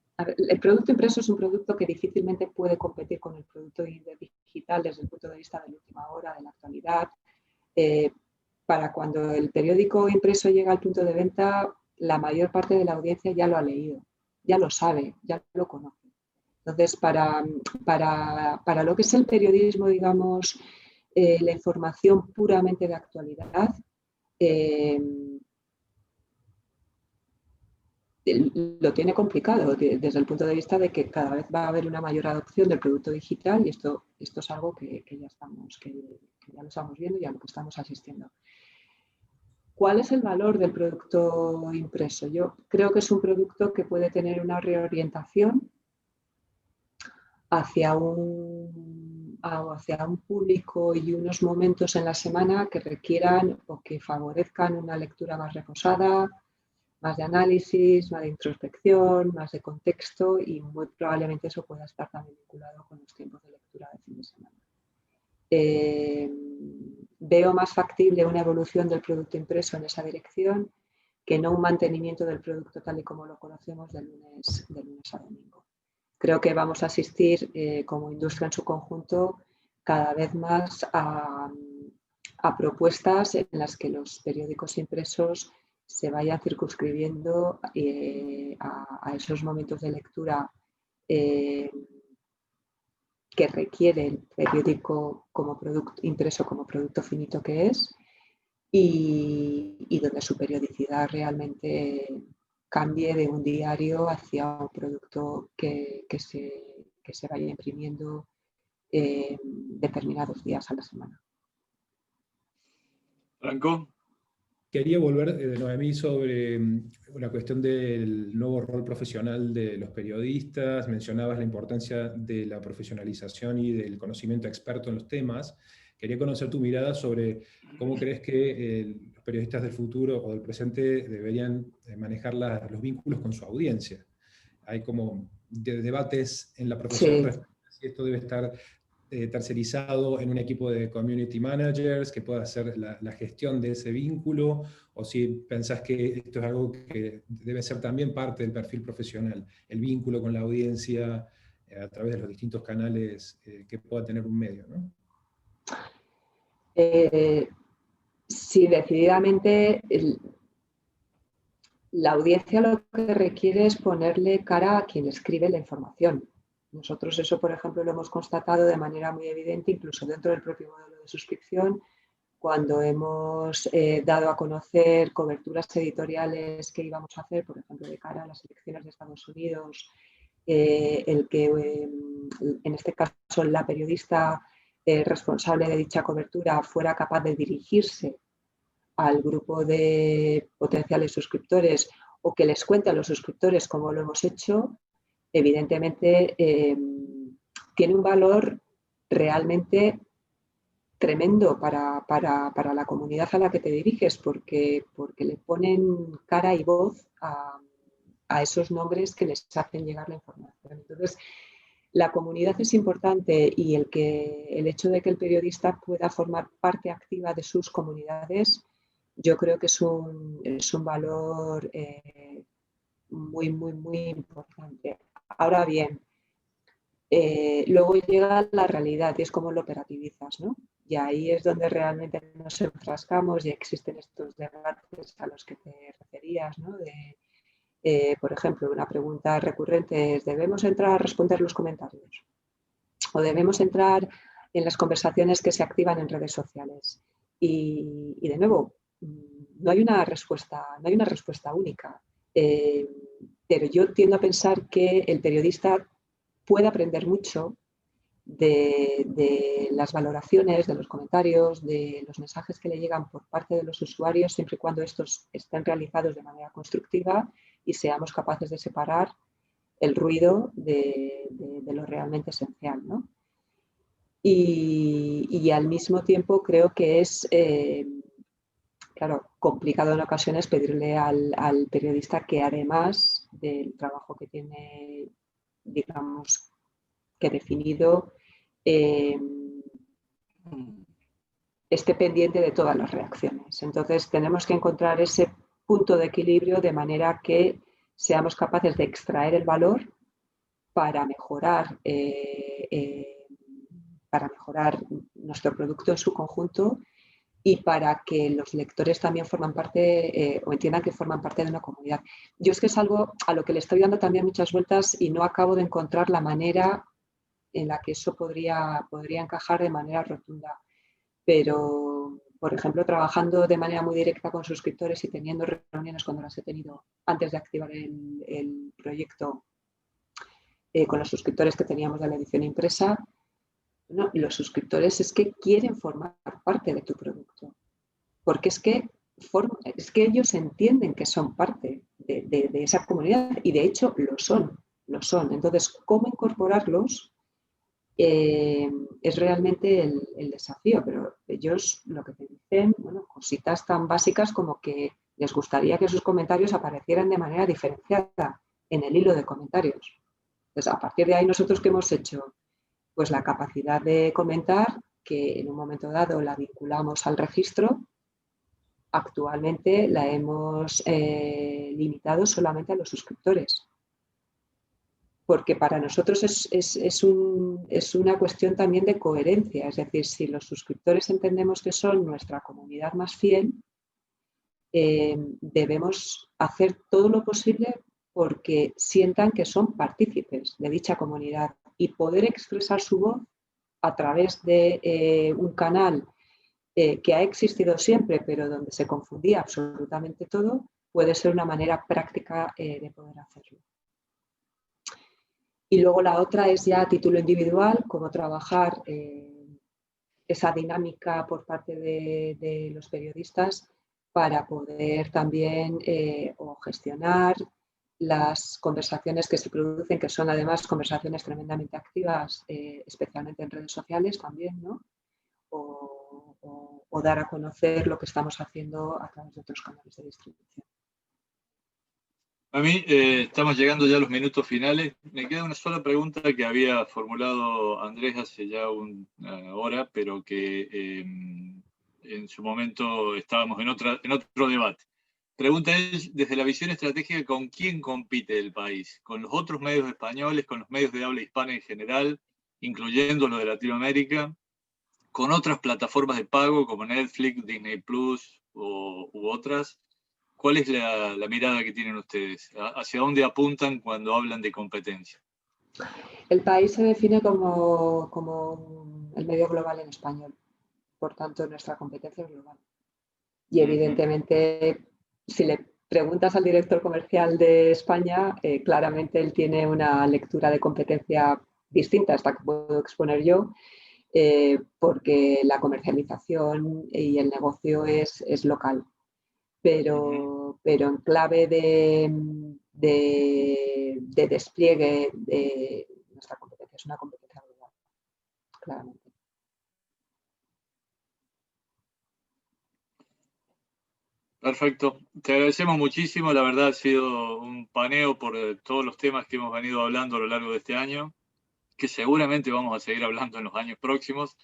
producto impreso es un producto que difícilmente puede competir con el producto digital desde el punto de vista de la última hora, de la actualidad. Para cuando el periódico impreso llega al punto de venta, la mayor parte de la audiencia ya lo ha leído, ya lo sabe, ya lo conoce. Entonces, para lo que es el periodismo, digamos, la información puramente de actualidad, lo tiene complicado desde el punto de vista de que cada vez va a haber una mayor adopción del producto digital y esto es algo que ya lo estamos viendo y a lo que estamos asistiendo. ¿Cuál es el valor del producto impreso? Yo creo que es un producto que puede tener una reorientación hacia un público y unos momentos en la semana que requieran o que favorezcan una lectura más reposada, más de análisis, más de introspección, más de contexto y muy probablemente eso pueda estar también vinculado con los tiempos de lectura de fin de semana. Veo más factible una evolución del producto impreso en esa dirección que no un mantenimiento del producto tal y como lo conocemos de lunes a domingo. Creo que vamos a asistir como industria en su conjunto cada vez más a propuestas en las que los periódicos impresos se vayan circunscribiendo a esos momentos de lectura que requiere el periódico como producto impreso como producto finito que es y donde su periodicidad realmente cambie de un diario hacia un producto que se vaya imprimiendo determinados días a la semana. Franco. Quería volver, Noemí, sobre la cuestión del nuevo rol profesional de los periodistas. Mencionabas la importancia de la profesionalización y del conocimiento experto en los temas. Quería conocer tu mirada sobre cómo crees que los periodistas del futuro o del presente deberían manejar los vínculos con su audiencia. Hay como debates en la profesión Sí. respecto a si esto debe estar tercerizado en un equipo de community managers que pueda hacer la gestión de ese vínculo, o si pensás que esto es algo que debe ser también parte del perfil profesional, el vínculo con la audiencia a través de los distintos canales que pueda tener un medio, ¿no? Sí, decididamente la audiencia lo que requiere es ponerle cara a quien escribe la información. Nosotros eso, por ejemplo, lo hemos constatado de manera muy evidente, incluso dentro del propio modelo de suscripción, cuando hemos dado a conocer coberturas editoriales que íbamos a hacer, por ejemplo, de cara a las elecciones de Estados Unidos, en este caso la periodista responsable de dicha cobertura fuera capaz de dirigirse al grupo de potenciales suscriptores o que les cuente a los suscriptores cómo lo hemos hecho, evidentemente tiene un valor realmente tremendo para la comunidad a la que te diriges, porque le ponen cara y voz a esos nombres que les hacen llegar la información. Entonces, la comunidad es importante y el hecho de que el periodista pueda formar parte activa de sus comunidades, yo creo que es un valor muy, muy, muy importante. Ahora bien, luego llega la realidad y es cómo lo operativizas, ¿no? Y ahí es donde realmente nos enfrascamos y existen estos debates a los que te referías, ¿no? Por ejemplo, una pregunta recurrente es, ¿debemos entrar a responder los comentarios? ¿O debemos entrar en las conversaciones que se activan en redes sociales? Y de nuevo, no hay una respuesta única. Pero yo tiendo a pensar que el periodista puede aprender mucho de las valoraciones, de los comentarios, de los mensajes que le llegan por parte de los usuarios, siempre y cuando estos estén realizados de manera constructiva y seamos capaces de separar el ruido de lo realmente esencial, ¿no? Y al mismo tiempo creo que es, claro, complicado en ocasiones pedirle al periodista que además del trabajo que tiene, digamos, que definido, esté pendiente de todas las reacciones. Entonces tenemos que encontrar ese punto de equilibrio de manera que seamos capaces de extraer el valor para mejorar nuestro producto en su conjunto y para que los lectores también forman parte o entiendan que forman parte de una comunidad. Yo es que es algo a lo que le estoy dando también muchas vueltas y no acabo de encontrar la manera en la que eso podría encajar de manera rotunda. Pero, por ejemplo, trabajando de manera muy directa con suscriptores y teniendo reuniones cuando las he tenido antes de activar el proyecto con los suscriptores que teníamos de la edición impresa, no, los suscriptores es que quieren formar parte de tu producto, porque es que ellos entienden que son parte de esa comunidad y de hecho lo son. Entonces, ¿cómo incorporarlos? Es realmente el desafío, pero ellos lo que te dicen, bueno, cositas tan básicas como que les gustaría que sus comentarios aparecieran de manera diferenciada en el hilo de comentarios. Entonces, a partir de ahí, ¿nosotros qué hemos hecho? Pues la capacidad de comentar, que en un momento dado la vinculamos al registro, actualmente la hemos limitado solamente a los suscriptores. Porque para nosotros es una cuestión también de coherencia. Es decir, si los suscriptores entendemos que son nuestra comunidad más fiel, debemos hacer todo lo posible porque sientan que son partícipes de dicha comunidad y poder expresar su voz a través de un canal que ha existido siempre, pero donde se confundía absolutamente todo, puede ser una manera práctica de poder hacerlo. Y luego la otra es ya a título individual, cómo trabajar esa dinámica por parte de los periodistas para poder también o gestionar las conversaciones que se producen, que son además conversaciones tremendamente activas, especialmente en redes sociales también, ¿no? O dar a conocer lo que estamos haciendo a través de otros canales de distribución. A mí, estamos llegando ya a los minutos finales. Me queda una sola pregunta que había formulado Andrés hace ya una hora, pero que en su momento estábamos en otro debate. Pregunta es, desde la visión estratégica, ¿con quién compite el país? ¿Con los otros medios españoles, con los medios de habla hispana en general, incluyendo los de Latinoamérica? ¿Con otras plataformas de pago como Netflix, Disney Plus u otras? ¿Cuál es la mirada que tienen ustedes? ¿Hacia dónde apuntan cuando hablan de competencia? El país se define como el medio global en español. Por tanto, nuestra competencia es global. Y evidentemente, si le preguntas al director comercial de España, claramente él tiene una lectura de competencia distinta a esta que puedo exponer yo, porque la comercialización y el negocio es local. Pero en clave de despliegue de nuestra competencia, es una competencia global, claramente. Perfecto. Te agradecemos muchísimo. La verdad ha sido un paneo por todos los temas que hemos venido hablando a lo largo de este año, que seguramente vamos a seguir hablando en los años próximos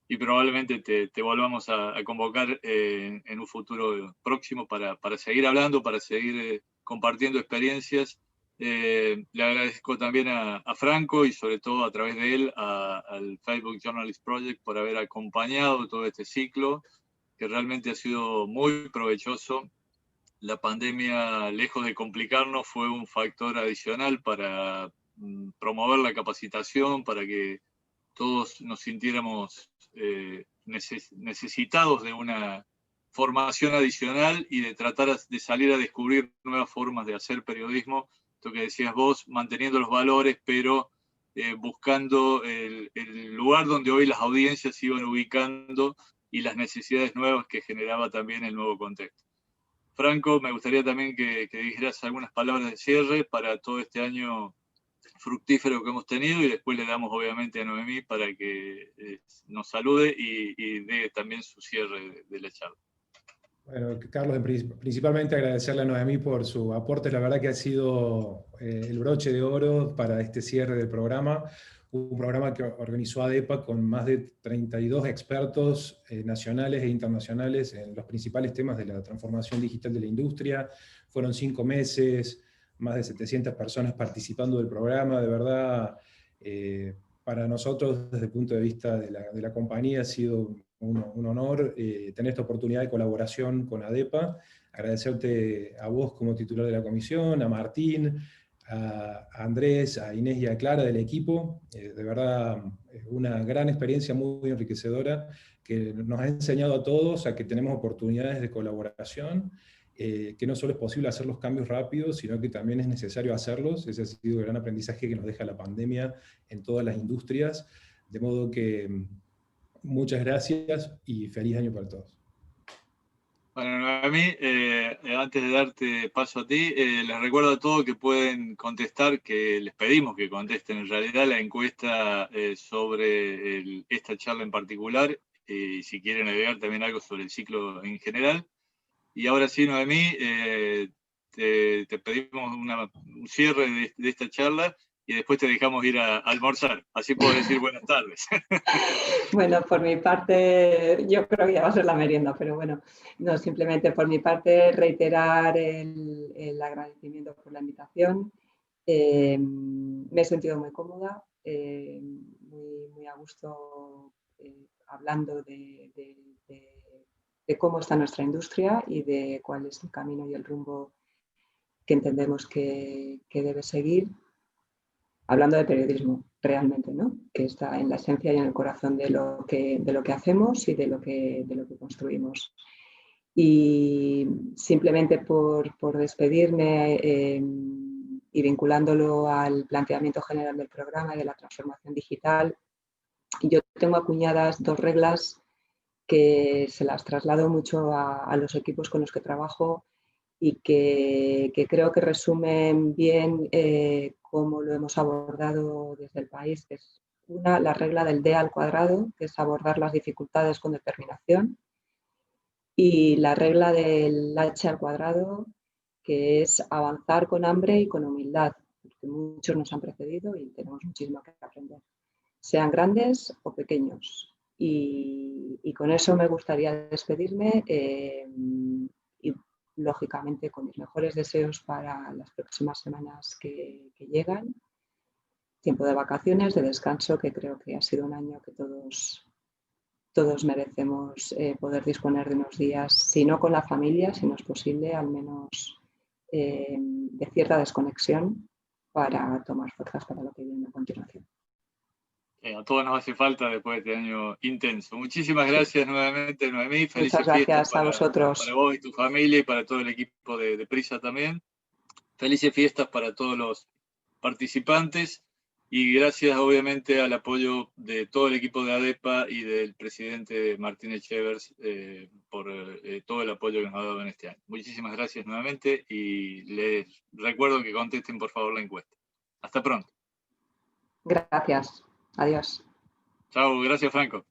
y probablemente te volvamos a convocar en un futuro próximo para seguir hablando, para seguir compartiendo experiencias. Le agradezco también a Franco y sobre todo a través de él al Facebook Journalist Project por haber acompañado todo este ciclo, que realmente ha sido muy provechoso. La pandemia, lejos de complicarnos, fue un factor adicional para promover la capacitación, para que todos nos sintiéramos necesitados de una formación adicional y de tratar de salir a descubrir nuevas formas de hacer periodismo. Esto que decías vos, manteniendo los valores, pero buscando el lugar donde hoy las audiencias se iban ubicando y las necesidades nuevas que generaba también el nuevo contexto. Franco, me gustaría también que dijeras algunas palabras de cierre para todo este año fructífero que hemos tenido, y después le damos obviamente a Noemí para que nos salude y dé también su cierre de la charla. Bueno, Carlos, principalmente agradecerle a Noemí por su aporte. La verdad que ha sido el broche de oro para este cierre del programa. Un programa que organizó ADEPA con más de 32 expertos nacionales e internacionales en los principales temas de la transformación digital de la industria. Fueron 5 meses, más de 700 personas participando del programa. De verdad, para nosotros, desde el punto de vista de la compañía, ha sido un honor tener esta oportunidad de colaboración con ADEPA. Agradecerte a vos como titular de la comisión, a Martín, a Andrés, a Inés y a Clara del equipo. De verdad, una gran experiencia muy enriquecedora que nos ha enseñado a todos a que tenemos oportunidades de colaboración, que no solo es posible hacer los cambios rápidos, sino que también es necesario hacerlos. Ese ha sido el gran aprendizaje que nos deja la pandemia en todas las industrias. De modo que muchas gracias y feliz año para todos. Bueno, a mí, antes de darte paso a ti, les recuerdo a todos que pueden contestar, que les pedimos que contesten en realidad la encuesta sobre esta charla en particular, y si quieren agregar también algo sobre el ciclo en general. Y ahora sí, Noemí, te pedimos un cierre de esta charla, y después te dejamos ir a almorzar. Así puedo decir buenas tardes. Bueno, por mi parte, yo creo que ya va a ser la merienda, pero bueno, no, simplemente por mi parte reiterar el agradecimiento por la invitación. Me he sentido muy cómoda, muy a gusto hablando de cómo está nuestra industria y de cuál es el camino y el rumbo que entendemos que debe seguir. Hablando de periodismo, realmente, ¿no? Que está en la esencia y en el corazón de lo que hacemos y de lo que construimos. Y simplemente por despedirme y vinculándolo al planteamiento general del programa y de la transformación digital, yo tengo acuñadas 2 reglas que se las traslado mucho a los equipos con los que trabajo y que creo que resumen bien cómo lo hemos abordado desde el país, que es una, la regla del D al cuadrado, que es abordar las dificultades con determinación, y la regla del H al cuadrado, que es avanzar con hambre y con humildad, porque muchos nos han precedido y tenemos muchísimo que aprender, sean grandes o pequeños. Y con eso me gustaría despedirme y lógicamente con mis mejores deseos para las próximas semanas que llegan. Tiempo de vacaciones, de descanso, que creo que ha sido un año que todos merecemos poder disponer de unos días, si no con la familia, si no es posible, al menos de cierta desconexión para tomar fuerzas para lo que viene a continuación. A todos nos hace falta después de este año intenso. Muchísimas gracias nuevamente, Noemí. Felices Muchas gracias fiestas a vosotros. para vos y tu familia y para todo el equipo de Prisa también. Felices fiestas para todos los participantes y gracias obviamente al apoyo de todo el equipo de ADEPA y del presidente Martín Echevers por todo el apoyo que nos ha dado en este año. Muchísimas gracias nuevamente y les recuerdo que contesten por favor la encuesta. Hasta pronto. Gracias. Adiós. Chao, gracias Franco.